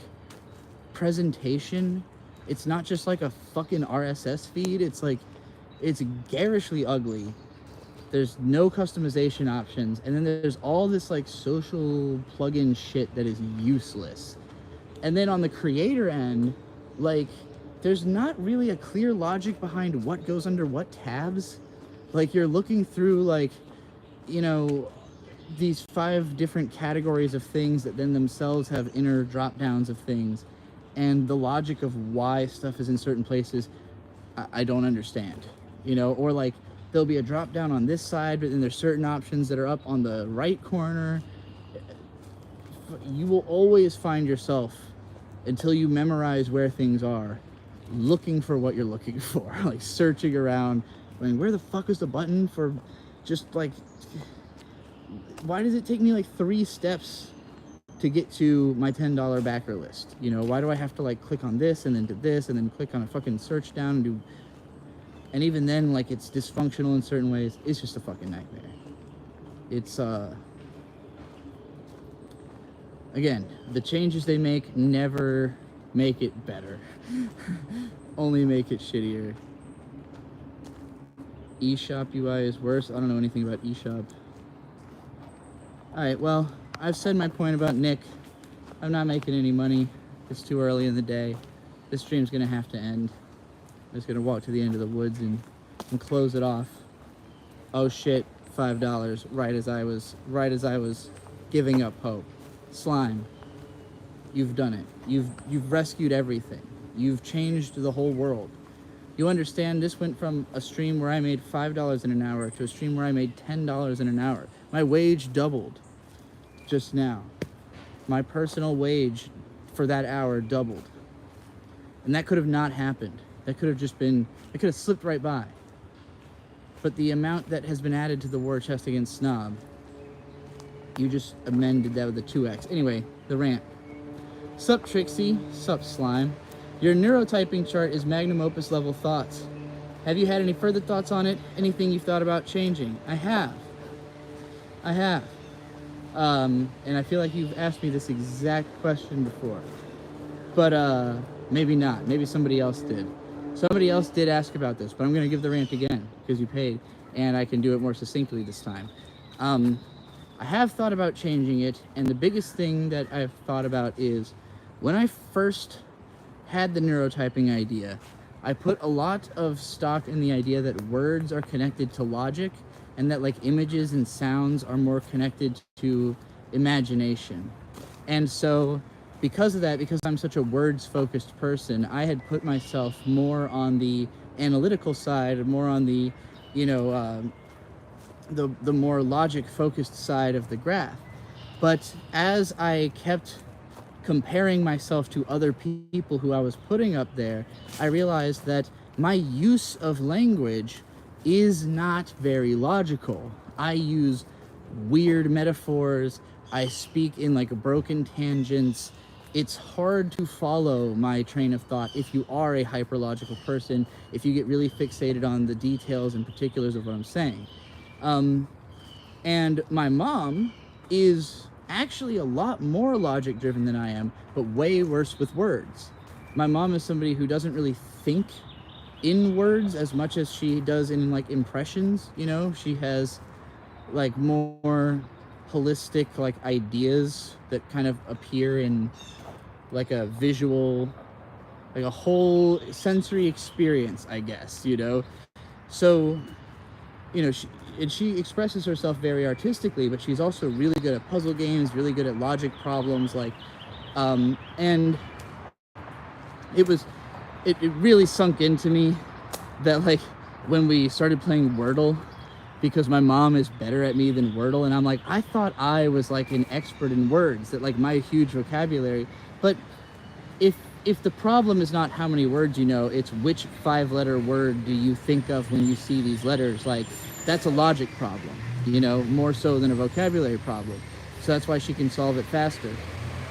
presentation. It's not just like a fucking RSS feed. It's like, it's garishly ugly. There's no customization options, and then there's all this like social plugin shit that is useless. And then on the creator end, like, there's not really a clear logic behind what goes under what tabs. Like, you're looking through, like, you know, these 5 different categories of things that then themselves have inner drop downs of things, and the logic of why stuff is in certain places, I don't understand, you know. Or like, there'll be a drop down on this side, but then there's certain options that are up on the right corner. You will always find yourself, until you memorize where things are, looking for what you're looking for, like searching around. I mean, where the fuck is the button for just like, why does it take me like 3 steps to get to my $10 backer list? You know, why do I have to like click on this and then do this and then click on a fucking search down and do, and even then, like, it's dysfunctional in certain ways. It's just a fucking nightmare. It's again, the changes they make never make it better. Only make it shittier. eShop UI is worse. I don't know anything about eShop. Alright, well, I've said my point about Nick. I'm not making any money. It's too early in the day. This stream's gonna have to end. I'm just gonna walk to the end of the woods and close it off. Oh shit, $5, right as I was giving up hope. Slime, you've done it. You've rescued everything. You've changed the whole world. You understand, this went from a stream where I made $5 in an hour to a stream where I made $10 in an hour. My wage doubled just now. My personal wage for that hour doubled. And that could have not happened. That could have just been, it could have slipped right by. But the amount that has been added to the war chest against Snob, you just amended that with a 2x. Anyway, the rant. Sup, Trixie. Sup, Slime. Your neurotyping chart is magnum opus level thoughts. Have you had any further thoughts on it? Anything you've thought about changing? I have. And I feel like you've asked me this exact question before. But, maybe not. Maybe somebody else did. Somebody else did ask about this, but I'm going to give the rant again, because you paid, and I can do it more succinctly this time. I have thought about changing it, and the biggest thing that I've thought about is, when I first had the neurotyping idea, I put a lot of stock in the idea that words are connected to logic, and that like images and sounds are more connected to imagination. And so because of that, because I'm such a words focused person, I had put myself more on the analytical side, more on the, you know, the more logic focused side of the graph. But as I kept comparing myself to other people who I was putting up there, I realized that my use of language is not very logical. I use weird metaphors. I speak in like broken tangents. It's hard to follow my train of thought if you are a hyperlogical person, if you get really fixated on the details and particulars of what I'm saying. And my mom is actually a lot more logic driven than I am, but way worse with words. My mom is somebody who doesn't really think in words as much as she does in like impressions, you know? She has like more holistic like ideas that kind of appear in like a visual, like a whole sensory experience, I guess, you know? So, you know, she expresses herself very artistically, but she's also really good at puzzle games, really good at logic problems, like, and it really sunk into me that like when we started playing Wordle, because my mom is better at me than Wordle, and I'm like, I thought I was like an expert in words, that like my huge vocabulary, but if the problem is not how many words you know, it's which 5-letter word do you think of when you see these letters. Like, that's a logic problem, you know, more so than a vocabulary problem. So that's why she can solve it faster.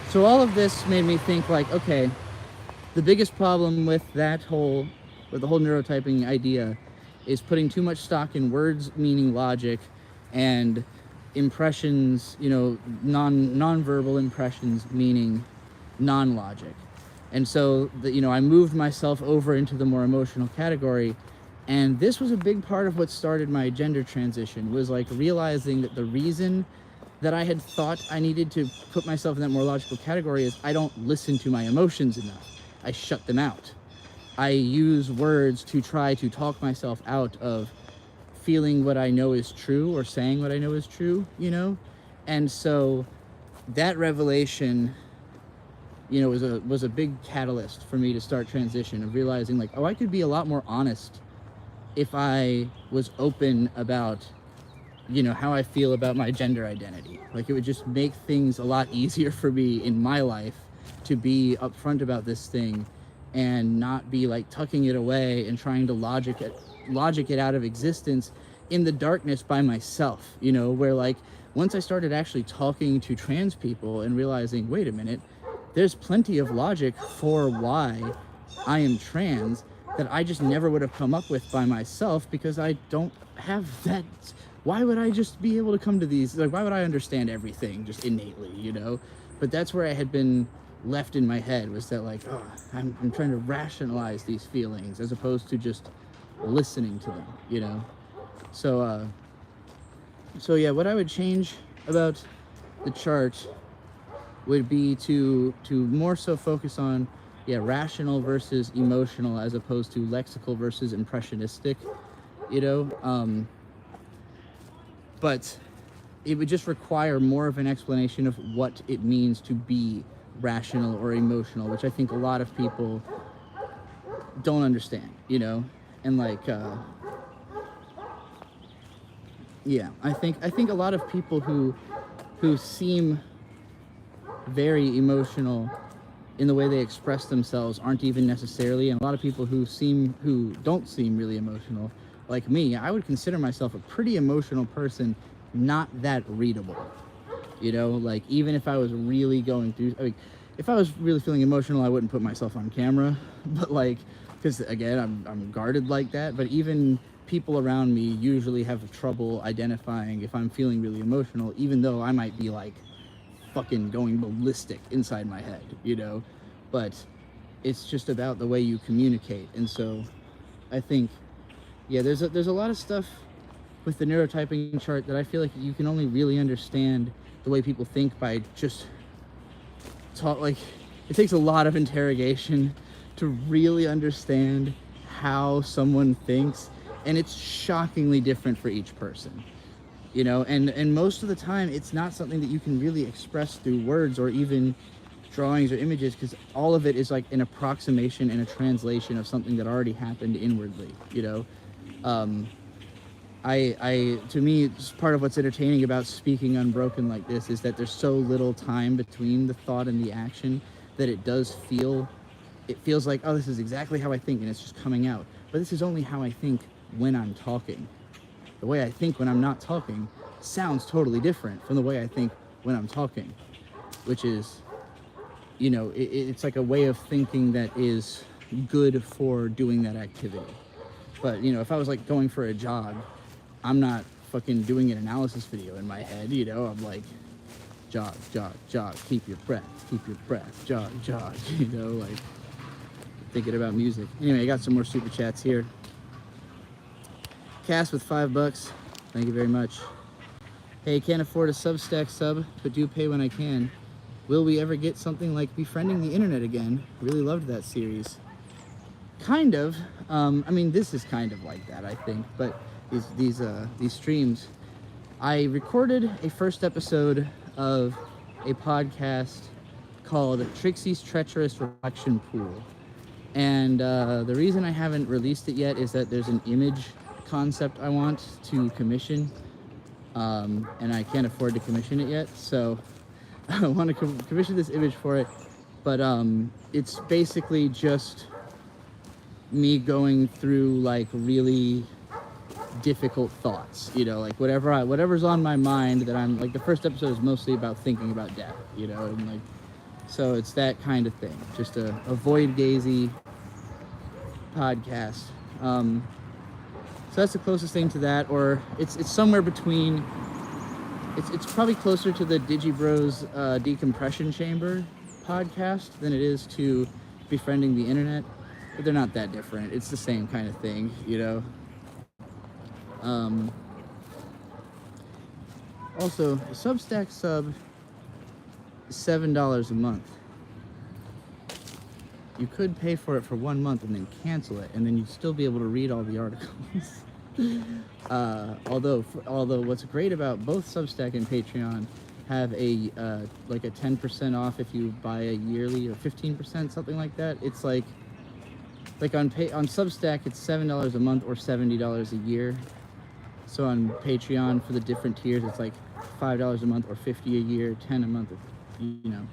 So all of this made me think like, okay, the biggest problem with the whole neurotyping idea is putting too much stock in words meaning logic and impressions, you know, non-verbal impressions meaning non-logic. And so, you know, I moved myself over into the more emotional category. And this was a big part of what started my gender transition, was like realizing that the reason that I had thought I needed to put myself in that more logical category is I don't listen to my emotions enough. I shut them out. I use words to try to talk myself out of feeling what I know is true or saying what I know is true, you know? And so that revelation, you know, was a big catalyst for me to start transition, of realizing like, oh, I could be a lot more honest if I was open about, you know, how I feel about my gender identity. Like, it would just make things a lot easier for me in my life to be upfront about this thing and not be like tucking it away and trying to logic it out of existence in the darkness by myself, you know, where like once I started actually talking to trans people and realizing, wait a minute, there's plenty of logic for why I am trans that I just never would have come up with by myself, because I don't have that. Why would I just be able to come to these? Like, why would I understand everything just innately, you know? But that's where I had been left in my head, was that like, oh, I'm trying to rationalize these feelings as opposed to just listening to them, you know? So yeah, what I would change about the chart would be to more so focus on, yeah, rational versus emotional as opposed to lexical versus impressionistic, you know? But it would just require more of an explanation of what it means to be rational or emotional, which I think a lot of people don't understand, you know? And like, yeah, I think a lot of people who seem very emotional in the way they express themselves aren't even necessarily, and a lot of people who don't seem really emotional, like me, I would consider myself a pretty emotional person, not that readable, you know? Like, even if I was really going through, I mean, if I was really feeling emotional, I wouldn't put myself on camera, but like, because again, I'm guarded like that, but even people around me usually have trouble identifying if I'm feeling really emotional, even though I might be like fucking going ballistic inside my head, you know? But it's just about the way you communicate. And so I think, yeah, there's a lot of stuff with the neurotyping chart that I feel like you can only really understand the way people think by just talk. Like, it takes a lot of interrogation to really understand how someone thinks, and it's shockingly different for each person, you know, and most of the time it's not something that you can really express through words or even drawings or images, because all of it is like an approximation and a translation of something that already happened inwardly, you know. To me, it's part of what's entertaining about speaking unbroken like this is that there's so little time between the thought and the action that it feels like, oh, this is exactly how I think, and it's just coming out. But this is only how I think when I'm talking. The way I think when I'm not talking sounds totally different from the way I think when I'm talking, which is, you know, it's like a way of thinking that is good for doing that activity. But, you know, if I was like going for a jog, I'm not fucking doing an analysis video in my head, you know. I'm like, jog, jog, jog, keep your breath, jog, jog, you know, like thinking about music. Anyway, I got some more super chats here. Cass with $5, thank you very much. Hey, can't afford a Substack sub, but do pay when I can. Will we ever get something like Befriending the Internet again? Really loved that series. Kind of. I mean, this is kind of like that, I think. But these streams, I recorded a first episode of a podcast called Trixie's Treacherous Reflection Pool, and the reason I haven't released it yet is that there's an image concept I want to commission, and I can't afford to commission it yet. So I want to commission this image for it, but it's basically just me going through like really difficult thoughts, you know, like whatever's on my mind that I'm like, the first episode is mostly about thinking about death, you know, and like, so it's that kind of thing, just a void gazy podcast. So that's the closest thing to that, or it's somewhere between. It's probably closer to the DigiBros Decompression Chamber podcast than it is to Befriending the Internet, but they're not that different. It's the same kind of thing, you know. Also, a Substack sub is $7 a month. You could pay for it for 1 month and then cancel it, and then you'd still be able to read all the articles. Although what's great about both Substack and Patreon have a like a 10% off if you buy a yearly, or 15%, something like that. It's like on Substack it's $7 a month or $70 a year. So on Patreon for the different tiers it's like $5 a month or $50 a year, 10 a month, you know,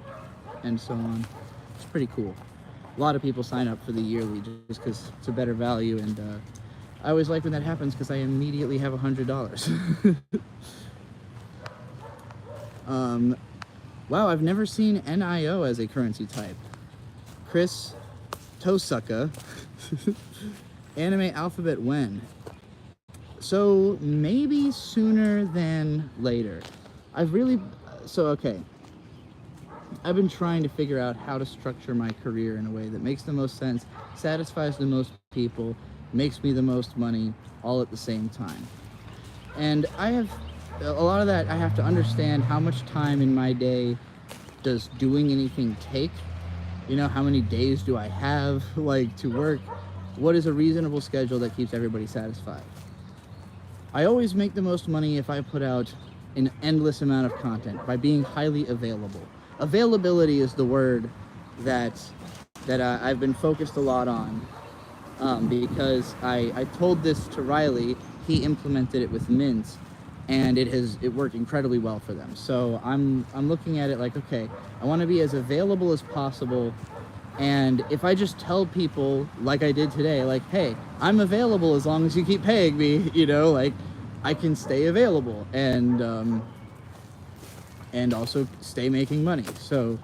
and so on. It's pretty cool. A lot of people sign up for the yearly just because it's a better value, and I always like when that happens because I immediately have $100. Wow, I've never seen NIO as a currency type. Chris Tosuka, anime alphabet when? So maybe sooner than later. Okay. I've been trying to figure out how to structure my career in a way that makes the most sense, satisfies the most people, makes me the most money, all at the same time. And I have a lot of that. I have to understand how much time in my day does doing anything take, you know, how many days do I have like to work, what is a reasonable schedule that keeps everybody satisfied. I always make the most money if I put out an endless amount of content by being highly available. Availability is the word that I've been focused a lot on. Because I told this to Riley, he implemented it with Mint, and it worked incredibly well for them. So I'm looking at it like, okay, I want to be as available as possible, and if I just tell people like I did today, like, hey, I'm available as long as you keep paying me, you know, like I can stay available and also stay making money. So,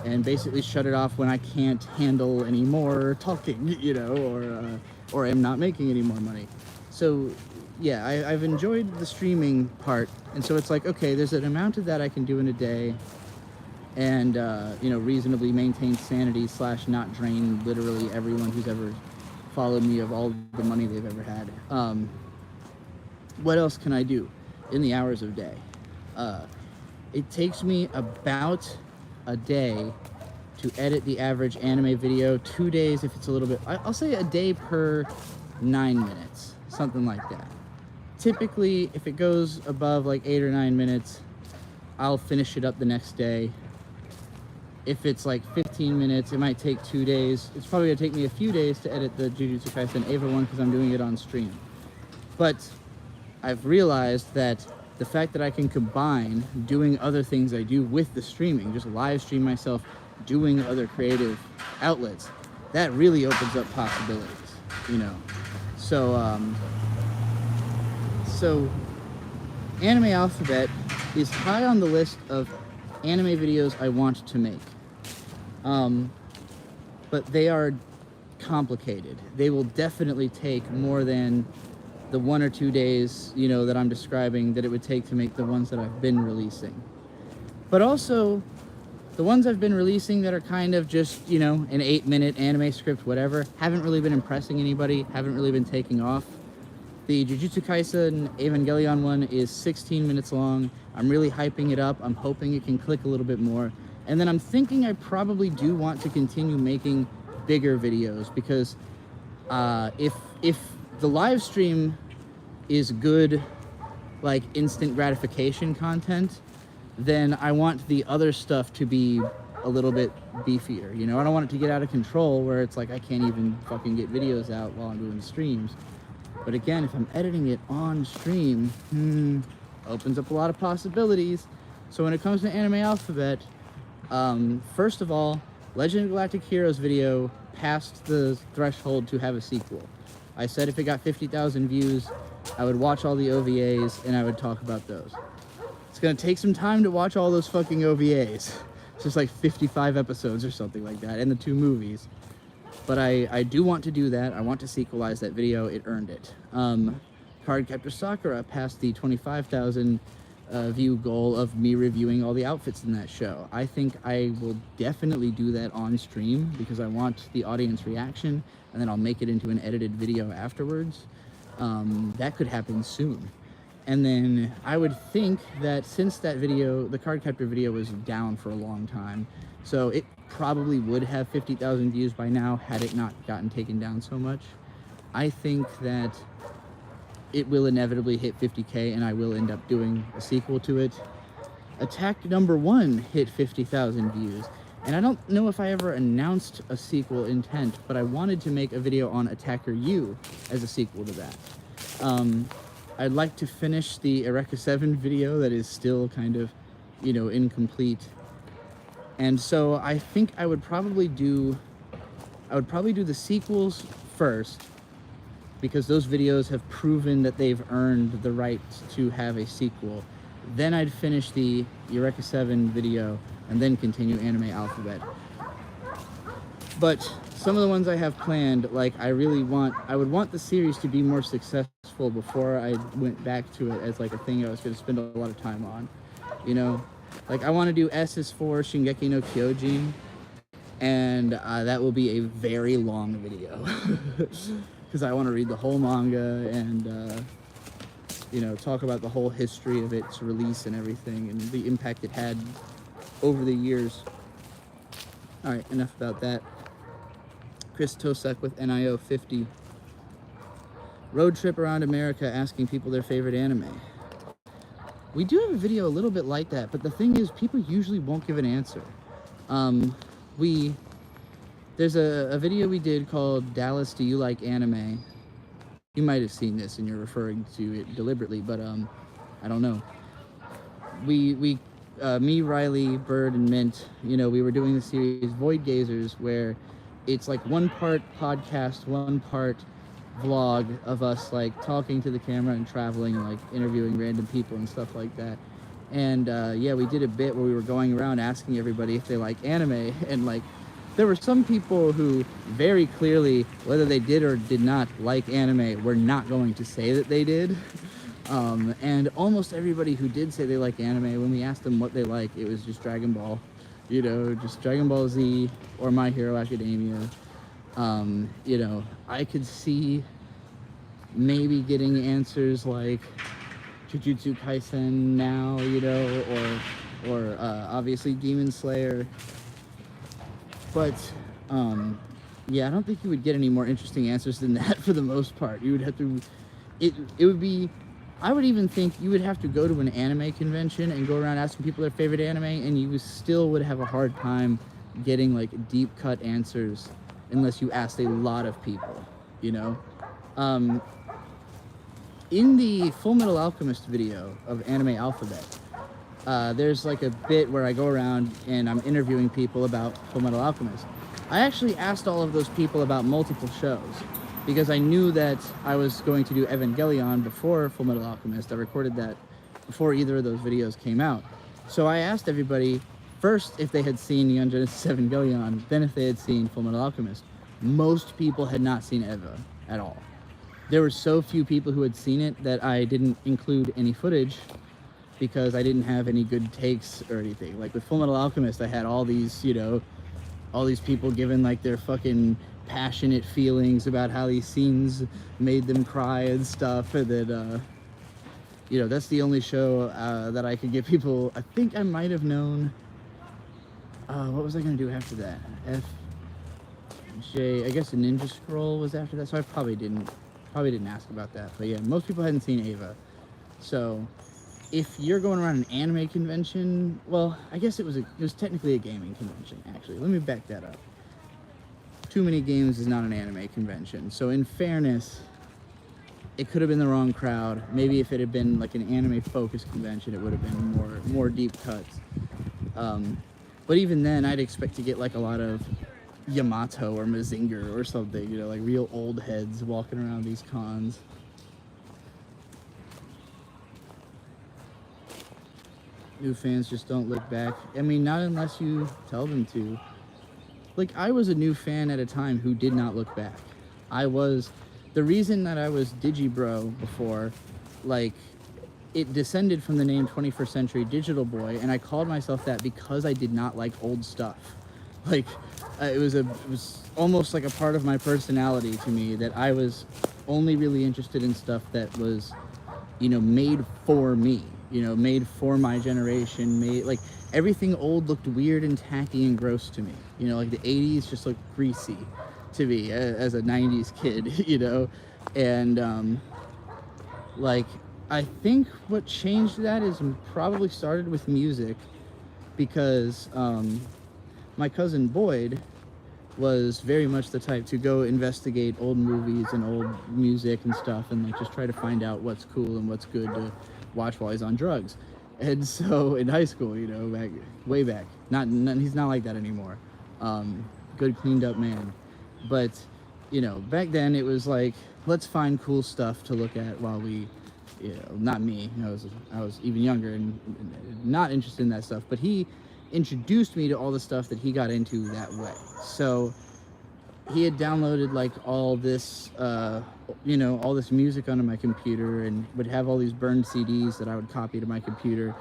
and basically shut it off when I can't handle any more talking, you know, or am not making any more money. So yeah, I've enjoyed the streaming part, and so it's like, okay, there's an amount of that I can do in a day, and you know, reasonably maintain sanity / not drain literally everyone who's ever followed me of all the money they've ever had. What else can I do in the hours of day? It takes me about a day to edit the average anime video. 2 days if it's a little bit, I'll say a day per 9 minutes, something like that. Typically, if it goes above like 8 or 9 minutes, I'll finish it up the next day. If it's like 15 minutes, it might take 2 days. It's probably gonna take me a few days to edit the Jujutsu Kaisen Eva one because I'm doing it on stream. But I've realized that the fact that I can combine doing other things I do with the streaming, just live stream myself doing other creative outlets, that really opens up possibilities, you know. So Anime Alphabet is high on the list of anime videos I want to make. But they are complicated. They will definitely take more than the 1 or 2 days, you know, that I'm describing that it would take to make the ones that I've been releasing. But also, the ones I've been releasing that are kind of just, you know, an 8-minute anime script, whatever, haven't really been impressing anybody, haven't really been taking off. The Jujutsu Kaisen Evangelion one is 16 minutes long. I'm really hyping it up. I'm hoping it can click a little bit more. And then I'm thinking I probably do want to continue making bigger videos because if the live stream is good, like instant gratification content, then I want the other stuff to be a little bit beefier. You know, I don't want it to get out of control where it's like I can't even fucking get videos out while I'm doing streams. But again, if I'm editing it on stream, opens up a lot of possibilities. So when it comes to Anime Alphabet, first of all, Legend of Galactic Heroes video passed the threshold to have a sequel. I said if it got 50,000 views, I would watch all the OVAs and I would talk about those. It's gonna take some time to watch all those fucking OVAs. It's just like 55 episodes or something like that, and the 2 movies. But I do want to do that. I want to sequelize that video. It earned it. Cardcaptor Sakura passed the 25,000 view goal of me reviewing all the outfits in that show. I think I will definitely do that on stream because I want the audience reaction, and then I'll make it into an edited video afterwards. That could happen soon. And then I would think that since that video, the Cardcaptor video was down for a long time, so it probably would have 50,000 views by now had it not gotten taken down so much. I think that it will inevitably hit 50K and I will end up doing a sequel to it. Attack number 1 hit 50,000 views. And I don't know if I ever announced a sequel intent, but I wanted to make a video on Attacker U as a sequel to that. I'd like to finish the Eureka 7 video that is still kind of, you know, incomplete. And so I think I would probably do the sequels first, because those videos have proven that they've earned the right to have a sequel. Then I'd finish the Eureka 7 video and then continue Anime Alphabet. But some of the ones I have planned, like I would want the series to be more successful before I went back to it as like a thing I was going to spend a lot of time on, you know? Like I want to do S is for Shingeki no Kyojin, and that will be a very long video because I want to read the whole manga and you know, talk about the whole history of its release and everything and the impact it had over the years. All right, enough about that. Chris Tosak with NIO 50. Road trip around America asking people their favorite anime. We do have a video a little bit like that, but the thing is, people usually won't give an answer. There's a video we did called Dallas, Do You Like Anime? You might have seen this and you're referring to it deliberately, but I don't know. Me, Riley, Bird, and Mint, you know, we were doing the series Void Gazers, where it's like one part podcast, one part vlog of us like talking to the camera and traveling and like interviewing random people and stuff like that. And yeah, we did a bit where we were going around asking everybody if they like anime, and like there were some people who very clearly, whether they did or did not like anime, were not going to say that they did. And almost everybody who did say they like anime, when we asked them what they like, it was just Dragon Ball, you know, just Dragon Ball Z or My Hero Academia. You know, I could see maybe getting answers like Jujutsu Kaisen now, you know, or obviously Demon Slayer. But yeah, I don't think you would get any more interesting answers than that for the most part. You would have to, it would be, I would even think you would have to go to an anime convention and go around asking people their favorite anime, and you still would have a hard time getting like deep cut answers unless you asked a lot of people, you know? In the Full Metal Alchemist video of Anime Alphabet, there's like a bit where I go around and I'm interviewing people about Full Metal Alchemist. I actually asked all of those people about multiple shows because I knew that I was going to do Evangelion before Full Metal Alchemist. I recorded that before either of those videos came out. So I asked everybody first if they had seen Neon Genesis Evangelion, then if they had seen Full Metal Alchemist. Most people had not seen Eva at all. There were so few people who had seen it that I didn't include any footage because I didn't have any good takes or anything. Like with Full Metal Alchemist, I had all these, you know, all these people giving like their fucking passionate feelings about how these scenes made them cry and stuff, and then you know, that's the only show that I could give people. I think I might have known what was I gonna do after that? I guess a Ninja Scroll was after that, so I probably didn't ask about that. But yeah, most people hadn't seen Ava. So if you're going around an anime convention, well, I guess it was technically a gaming convention, actually. Let me back that up. Too Many Games is not an anime convention. So in fairness, it could have been the wrong crowd. Maybe if it had been like an anime-focused convention, it would have been more deep cuts. But even then, I'd expect to get like a lot of Yamato or Mazinger or something, you know, like real old heads walking around these cons. New fans just don't look back. I mean, not unless you tell them to. Like, I was a new fan at a time who did not look back. The reason that I was Digibro before, like, it descended from the name 21st Century Digital Boy, and I called myself that because I did not like old stuff. Like, it was almost like a part of my personality to me that I was only really interested in stuff that was, you know, made for me, you know, made for my generation, like everything old looked weird and tacky and gross to me, you know, like the 80s just looked greasy to me as a 90s kid, you know, and like I think what changed that is probably started with music, because my cousin Boyd was very much the type to go investigate old movies and old music and stuff, and like just try to find out what's cool and what's good to watch while he's on drugs. And so in high school, you know, way back, he's not like that anymore. Good cleaned up man. But you know, back then it was like, let's find cool stuff to look at while we, you know, not me, I was even younger and not interested in that stuff, but he introduced me to all the stuff that he got into that way. So he had downloaded like all this, you know, all this music onto my computer, and would have all these burned CDs that I would copy to my computer.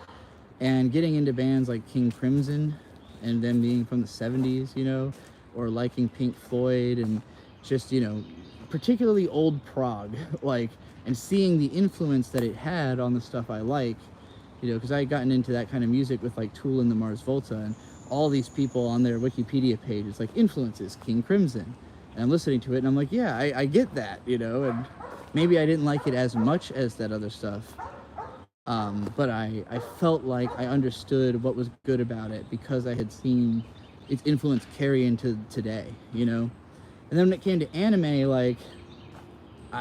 And getting into bands like King Crimson, and them being from the 70s, you know, or liking Pink Floyd, and just, you know, particularly old prog, like, and seeing the influence that it had on the stuff I like. You know, because I had gotten into that kind of music with like Tool and the Mars Volta, and all these people on their Wikipedia page, it's like influences King Crimson, and I'm listening to it and I'm like, yeah, I get that, you know. And maybe I didn't like it as much as that other stuff, but I felt like I understood what was good about it because I had seen its influence carry into today, you know. And then when it came to anime, like,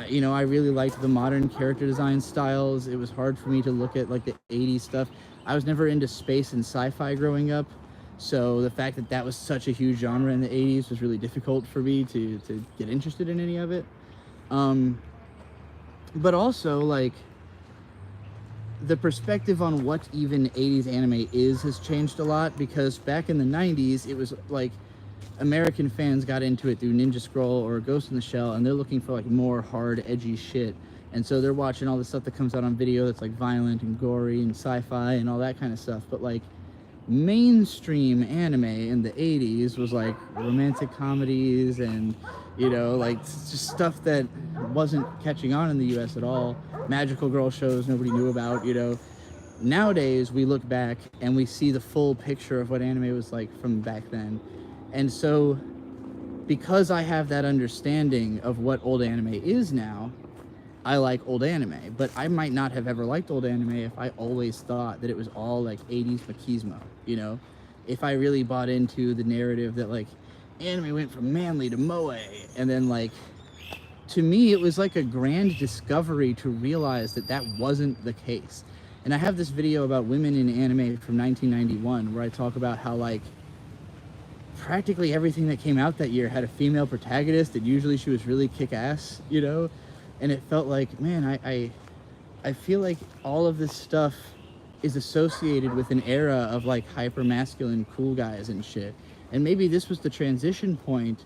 you know, I really liked the modern character design styles. It was hard for me to look at like the 80s stuff. I was never into space and sci-fi growing up, so the fact that that was such a huge genre in the 80s was really difficult for me to get interested in any of it. But also, like, the perspective on what even 80s anime is has changed a lot, because back in the 90s it was like American fans got into it through Ninja Scroll or Ghost in the Shell, and they're looking for like more hard, edgy shit. And so they're watching all the stuff that comes out on video that's like violent and gory and sci-fi and all that kind of stuff. But like mainstream anime in the 80s was like romantic comedies and, you know, like just stuff that wasn't catching on in the US at all. Magical girl shows nobody knew about, you know. Nowadays we look back and we see the full picture of what anime was like from back then. And so because I have that understanding of what old anime is now, I like old anime. But I might not have ever liked old anime if I always thought that it was all like 80s machismo, you know? If I really bought into the narrative that like anime went from manly to moe, and then like, to me it was like a grand discovery to realize that that wasn't the case. And I have this video about women in anime from 1991 where I talk about how like practically everything that came out that year had a female protagonist, and usually she was really kick-ass, you know? And it felt like, man, I feel like all of this stuff is associated with an era of like hyper masculine cool guys and shit. And maybe this was the transition point,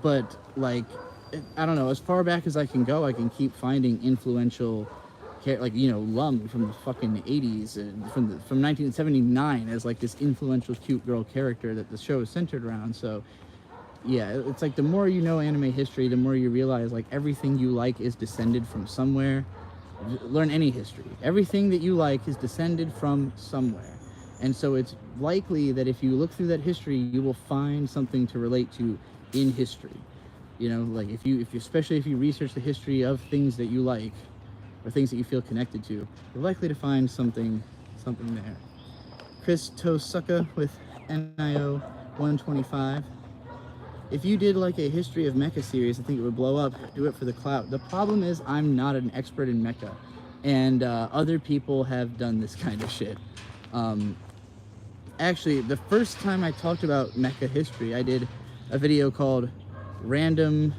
but like, I don't know, as far back as I can go, I can keep finding influential, like, you know, Lum from the fucking 80s and from 1979 as like this influential cute girl character that the show is centered around. So yeah, it's like the more you know anime history, the more you realize like everything you like is descended from somewhere. Learn any history. Everything that you like is descended from somewhere. And so it's likely that if you look through that history, you will find something to relate to in history. You know, like if you especially if you research the history of things that you like or things that you feel connected to, you're likely to find something there. Chris Tosuka with NIO 125. If you did like a history of mecha series, I think it would blow up. Do it for the clout. The problem is I'm not an expert in mecha, and other people have done this kind of shit. Actually, the first time I talked about mecha history, I did a video called Random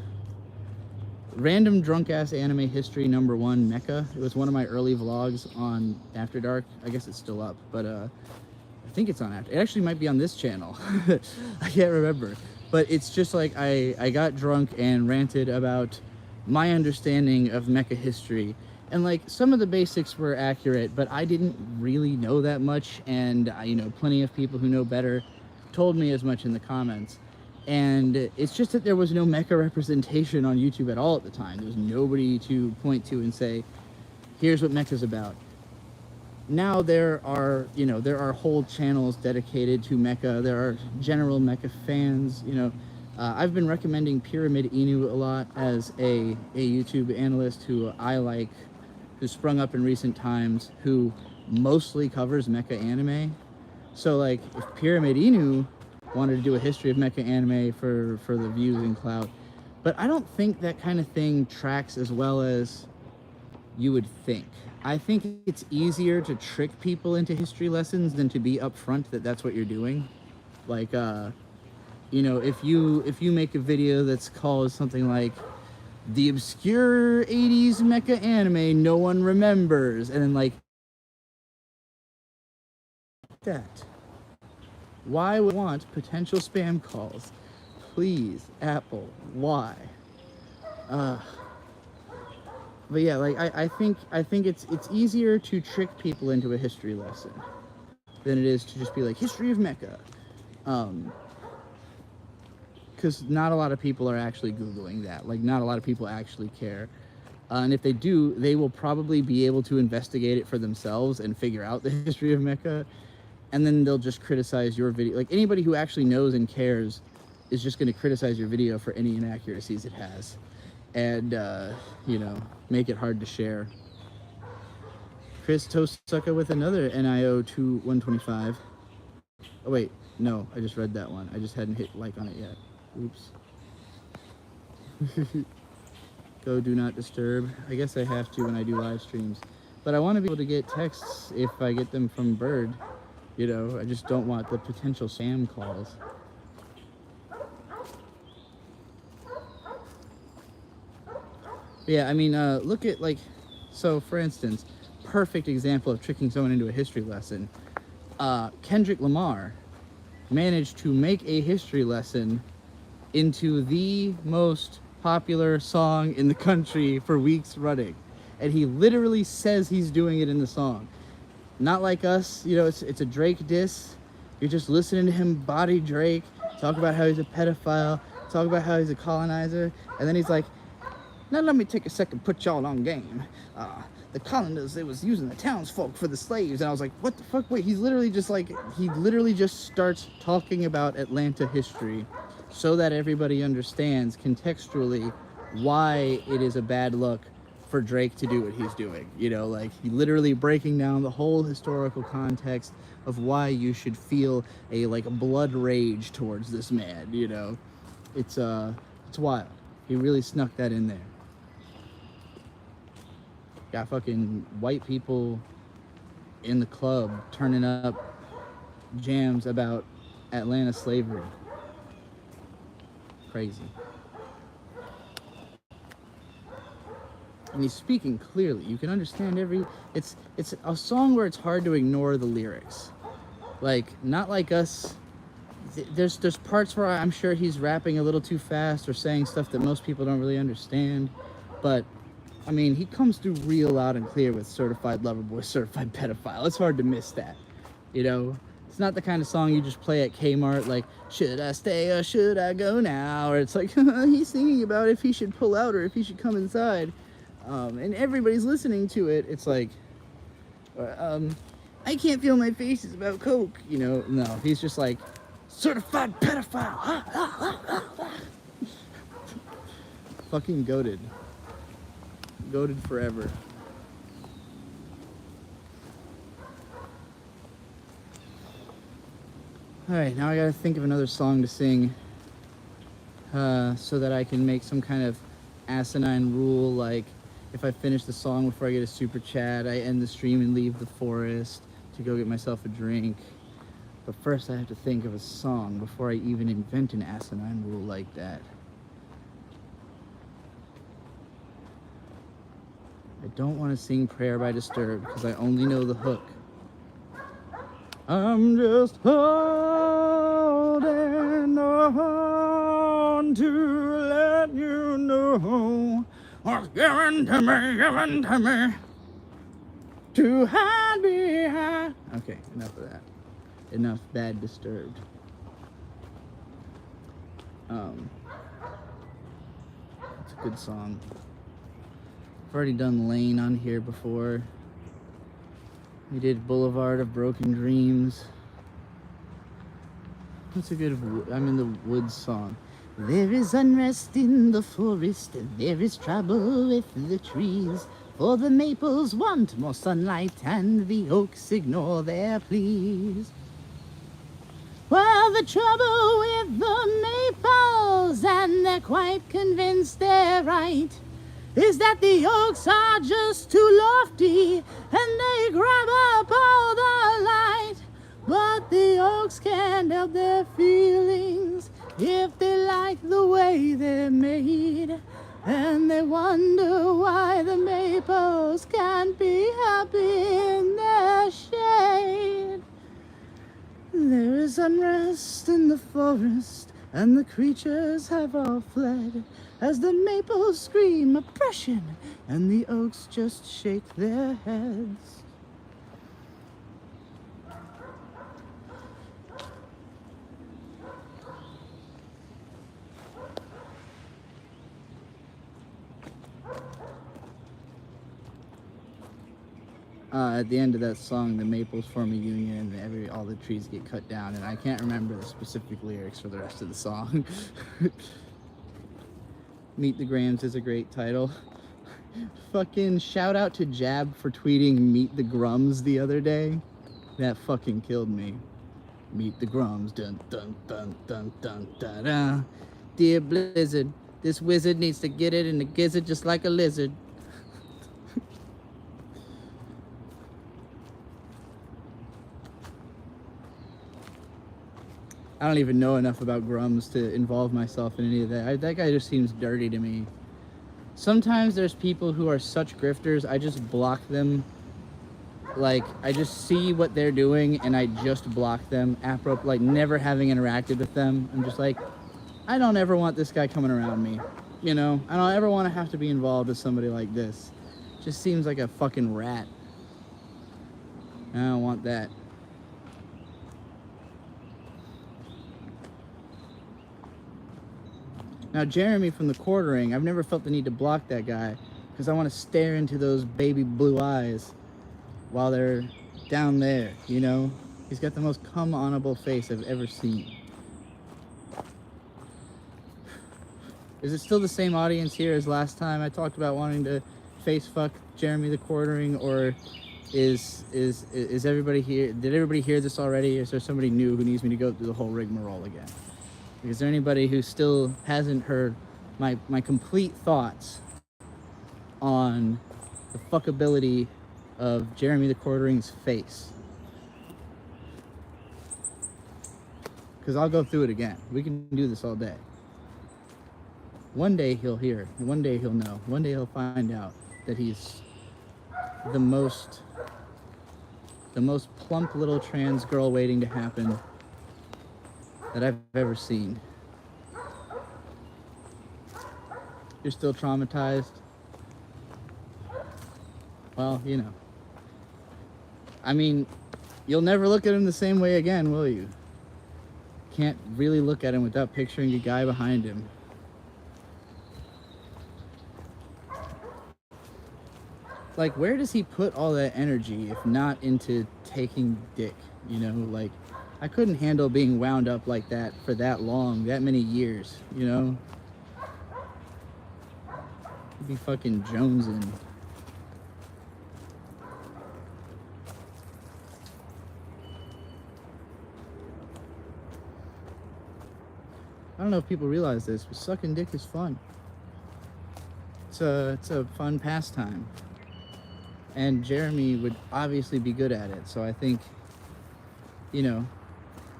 Drunk Ass Anime History #1 Mecha. It was one of my early vlogs on After Dark. I guess it's still up, but I think it's on After. It actually might be on this channel. I can't remember. But it's just like I got drunk and ranted about my understanding of mecha history. And like some of the basics were accurate, but I didn't really know that much. And you know, plenty of people who know better told me as much in the comments. And it's just that there was no mecha representation on YouTube at all at the time. There was nobody to point to and say, here's what mecha's about. Now there are whole channels dedicated to mecha. There are general mecha fans, you know. I've been recommending Pyramid Inu a lot as a YouTube analyst who I like, who sprung up in recent times, who mostly covers mecha anime. So like if Pyramid Inu wanted to do a history of mecha anime for the views and clout, but I don't think that kind of thing tracks as well as you would think. I think it's easier to trick people into history lessons than to be upfront that that's what you're doing. Like, you know, if you make a video that's called something like the obscure 80s mecha anime no one remembers, and then like that. Why would I want potential spam calls? Please, Apple, why? But yeah, like I think it's easier to trick people into a history lesson than it is to just be like history of mecha, because not a lot of people are actually Googling that. Like not a lot of people actually care, and if they do, they will probably be able to investigate it for themselves and figure out the history of mecha, and then they'll just criticize your video. Like anybody who actually knows and cares is just going to criticize your video for any inaccuracies it has. And, you know, make it hard to share. Chris Tosuka with another NIO 125. Oh, wait. No, I just read that one. I just hadn't hit like on it yet. Oops. Go do not disturb. I guess I have to when I do live streams. But I want to be able to get texts if I get them from Bird. You know, I just don't want the potential spam calls. Yeah, I mean, look at, like, so, for instance, perfect example of tricking someone into a history lesson. Kendrick Lamar managed to make a history lesson into the most popular song in the country for weeks running. And he literally says he's doing it in the song. Not like us, you know, it's a Drake diss. You're just listening to him body Drake, talk about how he's a pedophile, talk about how he's a colonizer, and then he's like, Now let me take a second to put y'all on game. The colonists, they was using the townsfolk for the slaves. And I was like, what the fuck? Wait, he literally just starts talking about Atlanta history so that everybody understands contextually why it is a bad look for Drake to do what he's doing. You know, like, he literally breaking down the whole historical context of why you should feel a blood rage towards this man, you know. It's wild. He really snuck that in there. Got fucking white people in the club turning up jams about Atlanta slavery. Crazy. And he's speaking clearly. You can understand it's a song where it's hard to ignore the lyrics. Like, not like us. There's parts where I'm sure he's rapping a little too fast or saying stuff that most people don't really understand. But I mean, he comes through real loud and clear with Certified Lover Boy, Certified Pedophile. It's hard to miss that, you know? It's not the kind of song you just play at Kmart, like, should I stay or should I go now? Or it's like, he's singing about if he should pull out or if he should come inside. And everybody's listening to it. It's like, I can't feel my face is about coke, you know? No, he's just like, Certified Pedophile. Fucking goated. Goated forever. Alright, now I gotta think of another song to sing so that I can make some kind of asinine rule, like if I finish the song before I get a super chat, I end the stream and leave the forest to go get myself a drink. But first I have to think of a song before I even invent an asinine rule like that. I don't want to sing Prayer by Disturbed because I only know the hook. I'm just holding on to let you know what's given to me to hide behind. Okay, enough of that. Enough bad Disturbed. It's a good song. I've already done Lane on here before. We did Boulevard of Broken Dreams. What's a good I'm in the Woods song? There is unrest in the forest, and there is trouble with the trees. For the maples want more sunlight, and the oaks ignore their pleas. Well, the trouble with the maples, and they're quite convinced they're right, is that the oaks are just too lofty, and they grab up all the light. But the oaks can't help their feelings if they like the way they're made, and they wonder why the maples can't be happy in their shade. There is unrest in the forest, and the creatures have all fled, as the maples scream oppression, and the oaks just shake their heads. At the end of that song, the maples form a union, and all the trees get cut down, and I can't remember the specific lyrics for the rest of the song. Meet the Grams is a great title. Fucking shout out to Jab for tweeting Meet the Grums the other day. That fucking killed me. Meet the Grums, dun dun dun dun dun dun dun. Dear Blizzard, this wizard needs to get it in the gizzard just like a lizard. I don't even know enough about Grums to involve myself in any of that. That guy just seems dirty to me. Sometimes there's people who are such grifters, I just block them. Like, I just see what they're doing and I just block them, like never having interacted with them. I'm just like, I don't ever want this guy coming around me. You know, I don't ever want to have to be involved with somebody like this. Just seems like a fucking rat. I don't want that. Now, Jeremy from the Quartering, I've never felt the need to block that guy because I want to stare into those baby blue eyes while they're down there, you know? He's got the most cum-onable face I've ever seen. Is it still the same audience here as last time I talked about wanting to face fuck Jeremy the Quartering, or is everybody here? Did everybody hear this already? Or is there somebody new who needs me to go through the whole rigmarole again? Is there anybody who still hasn't heard my complete thoughts on the fuckability of Jeremy the Quartering's face? Because I'll go through it again. We can do this all day. One day he'll hear, one day he'll know, one day he'll find out that he's the most plump little trans girl waiting to happen that I've ever seen. You're still traumatized? Well, you know. I mean, you'll never look at him the same way again, will you? Can't really look at him without picturing a guy behind him. Like, where does he put all that energy if not into taking dick? You know, like, I couldn't handle being wound up like that for that long, that many years, you know? I'd be fucking jonesing. I don't know if people realize this, but sucking dick is fun. It's a fun pastime. And Jeremy would obviously be good at it. So I think, you know,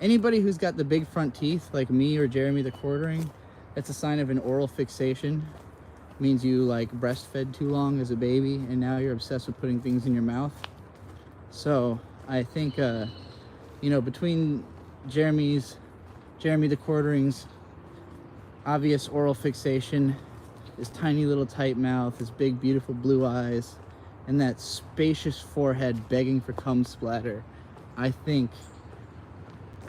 anybody who's got the big front teeth, like me or Jeremy the Quartering, that's a sign of an oral fixation. It means you like breastfed too long as a baby and now you're obsessed with putting things in your mouth. So I think, you know, between Jeremy the Quartering's obvious oral fixation, his tiny little tight mouth, his big beautiful blue eyes, and that spacious forehead begging for cum splatter, I think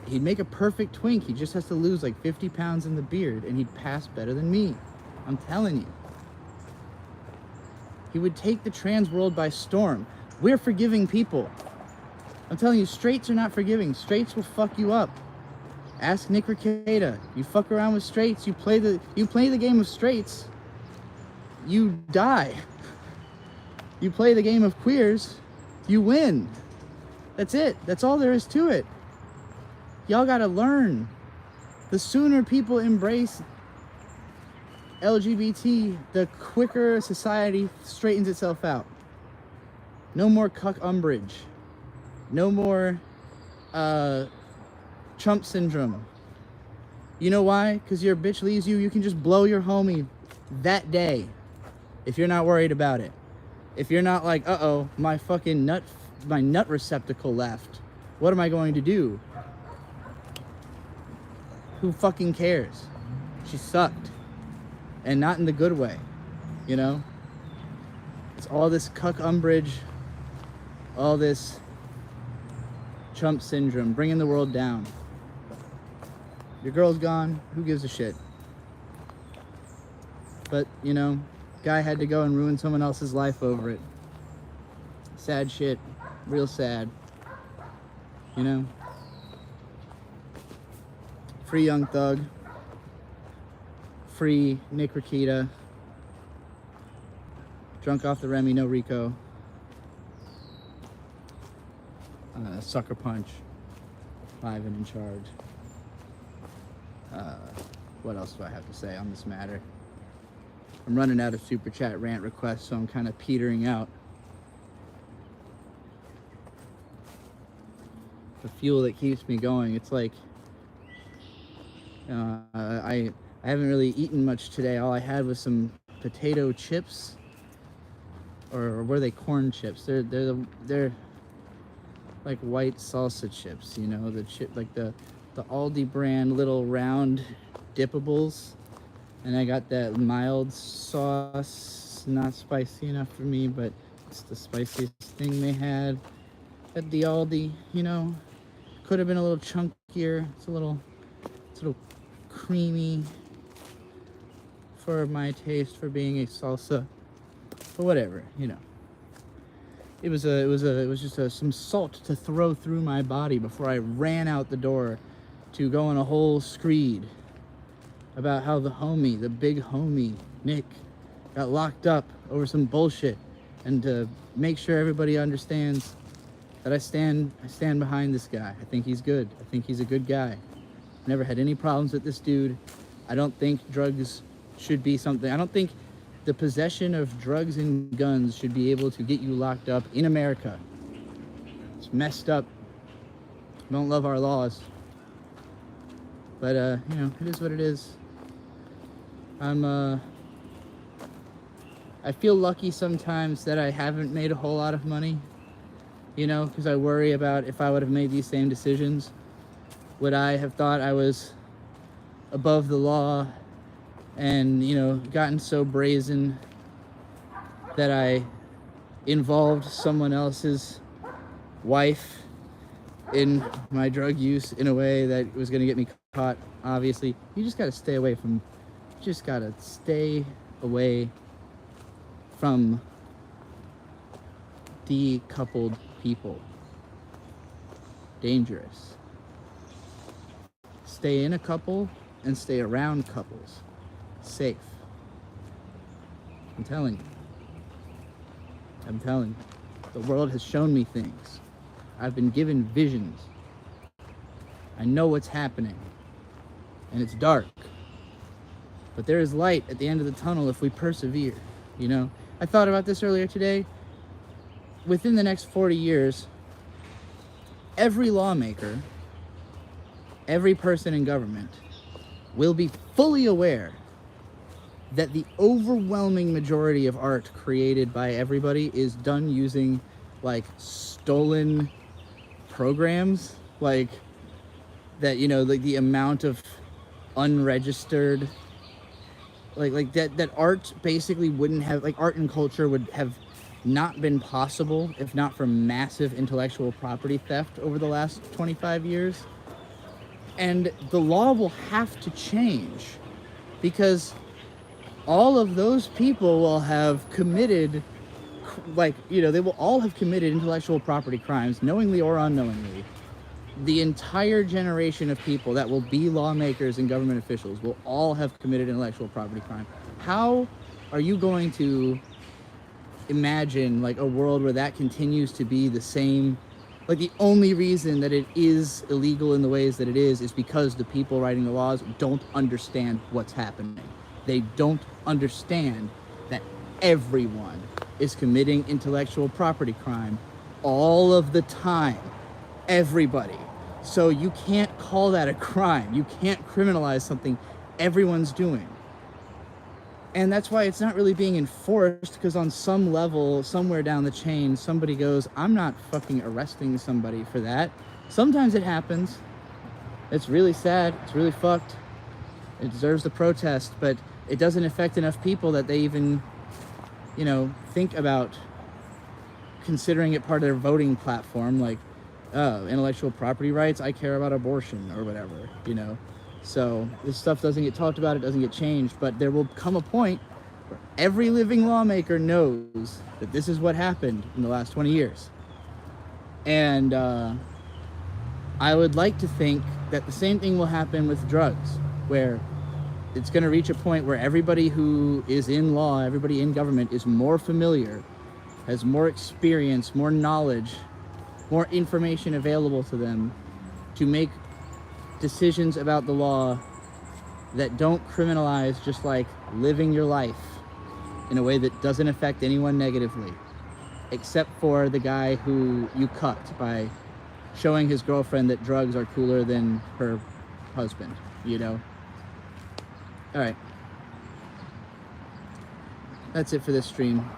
he'd make a perfect twink. He just has to lose like 50 pounds in the beard and he'd pass better than me. I'm telling you. He would take the trans world by storm. We're forgiving people. I'm telling you, straights are not forgiving. Straights will fuck you up. Ask Nick Rekieta. You fuck around with straights, you play the game of straights, you die. You play the game of queers, you win. That's it. That's all there is to it. Y'all gotta learn. The sooner people embrace LGBT, the quicker society straightens itself out. No more Cuck Umbrage. No more Trump syndrome. You know why? Because your bitch leaves you, you can just blow your homie that day if you're not worried about it. If you're not like, uh-oh, my fucking nut receptacle left. What am I going to do? Who fucking cares? She sucked. And not in the good way, you know? It's all this Cuck Umbrage, all this Trump syndrome, bringing the world down. Your girl's gone, who gives a shit? But, you know, guy had to go and ruin someone else's life over it. Sad shit. Real sad. You know? Free Young Thug. Free Nick Rekieta. Drunk off the Remy, no Rico. Sucker Punch. Live and in charge. What else do I have to say on this matter? I'm running out of super chat rant requests, so I'm kind of petering out. The fuel that keeps me going. It's like I haven't really eaten much today. All I had was some potato chips, or were they corn chips? They're like white salsa chips, you know, the chip like the Aldi brand little round dippables. And I got that mild sauce, not spicy enough for me, but it's the spiciest thing they had at the Aldi, you know. Could have been a little chunkier. It's a little creamy. for my taste for being a salsa, but whatever, you know. It was just some salt to throw through my body before I ran out the door to go on a whole screed about how the big homie, Nick, got locked up over some bullshit, and to make sure everybody understands that I stand behind this guy. I think he's good. I think he's a good guy. Never had any problems with this dude. I don't think drugs should be something. I don't think the possession of drugs and guns should be able to get you locked up in America. It's messed up. I don't love our laws. But, you know, it is what it is. I feel lucky sometimes that I haven't made a whole lot of money, you know, because I worry about if I would have made these same decisions, would I have thought I was above the law and, you know, gotten so brazen that I involved someone else's wife in my drug use in a way that was going to get me caught. Obviously, you just got to stay away from decoupled people. Dangerous. Stay in a couple and stay around couples. Safe. I'm telling you. The world has shown me things. I've been given visions. I know what's happening. And it's dark. But there is light at the end of the tunnel if we persevere, you know? I thought about this earlier today. Within the next 40 years, every lawmaker, every person in government will be fully aware that the overwhelming majority of art created by everybody is done using, like, stolen programs. Like, that, you know, like, the amount of unregistered... Like that art basically wouldn't have, like, art and culture would have not been possible if not for massive intellectual property theft over the last 25 years. And the law will have to change because all of those people will have committed, like, you know, they will all have committed intellectual property crimes, knowingly or unknowingly. The entire generation of people that will be lawmakers and government officials will all have committed intellectual property crime. How are you going to imagine, like, a world where that continues to be the same? Like, the only reason that it is illegal in the ways that it is because the people writing the laws don't understand what's happening. They don't understand that everyone is committing intellectual property crime all of the time. Everybody. So you can't call that a crime. You can't criminalize something everyone's doing. And that's why it's not really being enforced, because on some level, somewhere down the chain, somebody goes, I'm not fucking arresting somebody for that. Sometimes it happens. It's really sad. It's really fucked. It deserves the protest, but it doesn't affect enough people that they even, you know, think about considering it part of their voting platform. Like, intellectual property rights, I care about abortion or whatever, you know. So this stuff doesn't get talked about, it doesn't get changed, but there will come a point where every living lawmaker knows that this is what happened in the last 20 years. And I would like to think that the same thing will happen with drugs, where it's going to reach a point where everybody who is in law, everybody in government is more familiar, has more experience, more knowledge, more information available to them to make decisions about the law that don't criminalize just, like, living your life in a way that doesn't affect anyone negatively, except for the guy who you cucked by showing his girlfriend that drugs are cooler than her husband, you know? All right. That's it for this stream.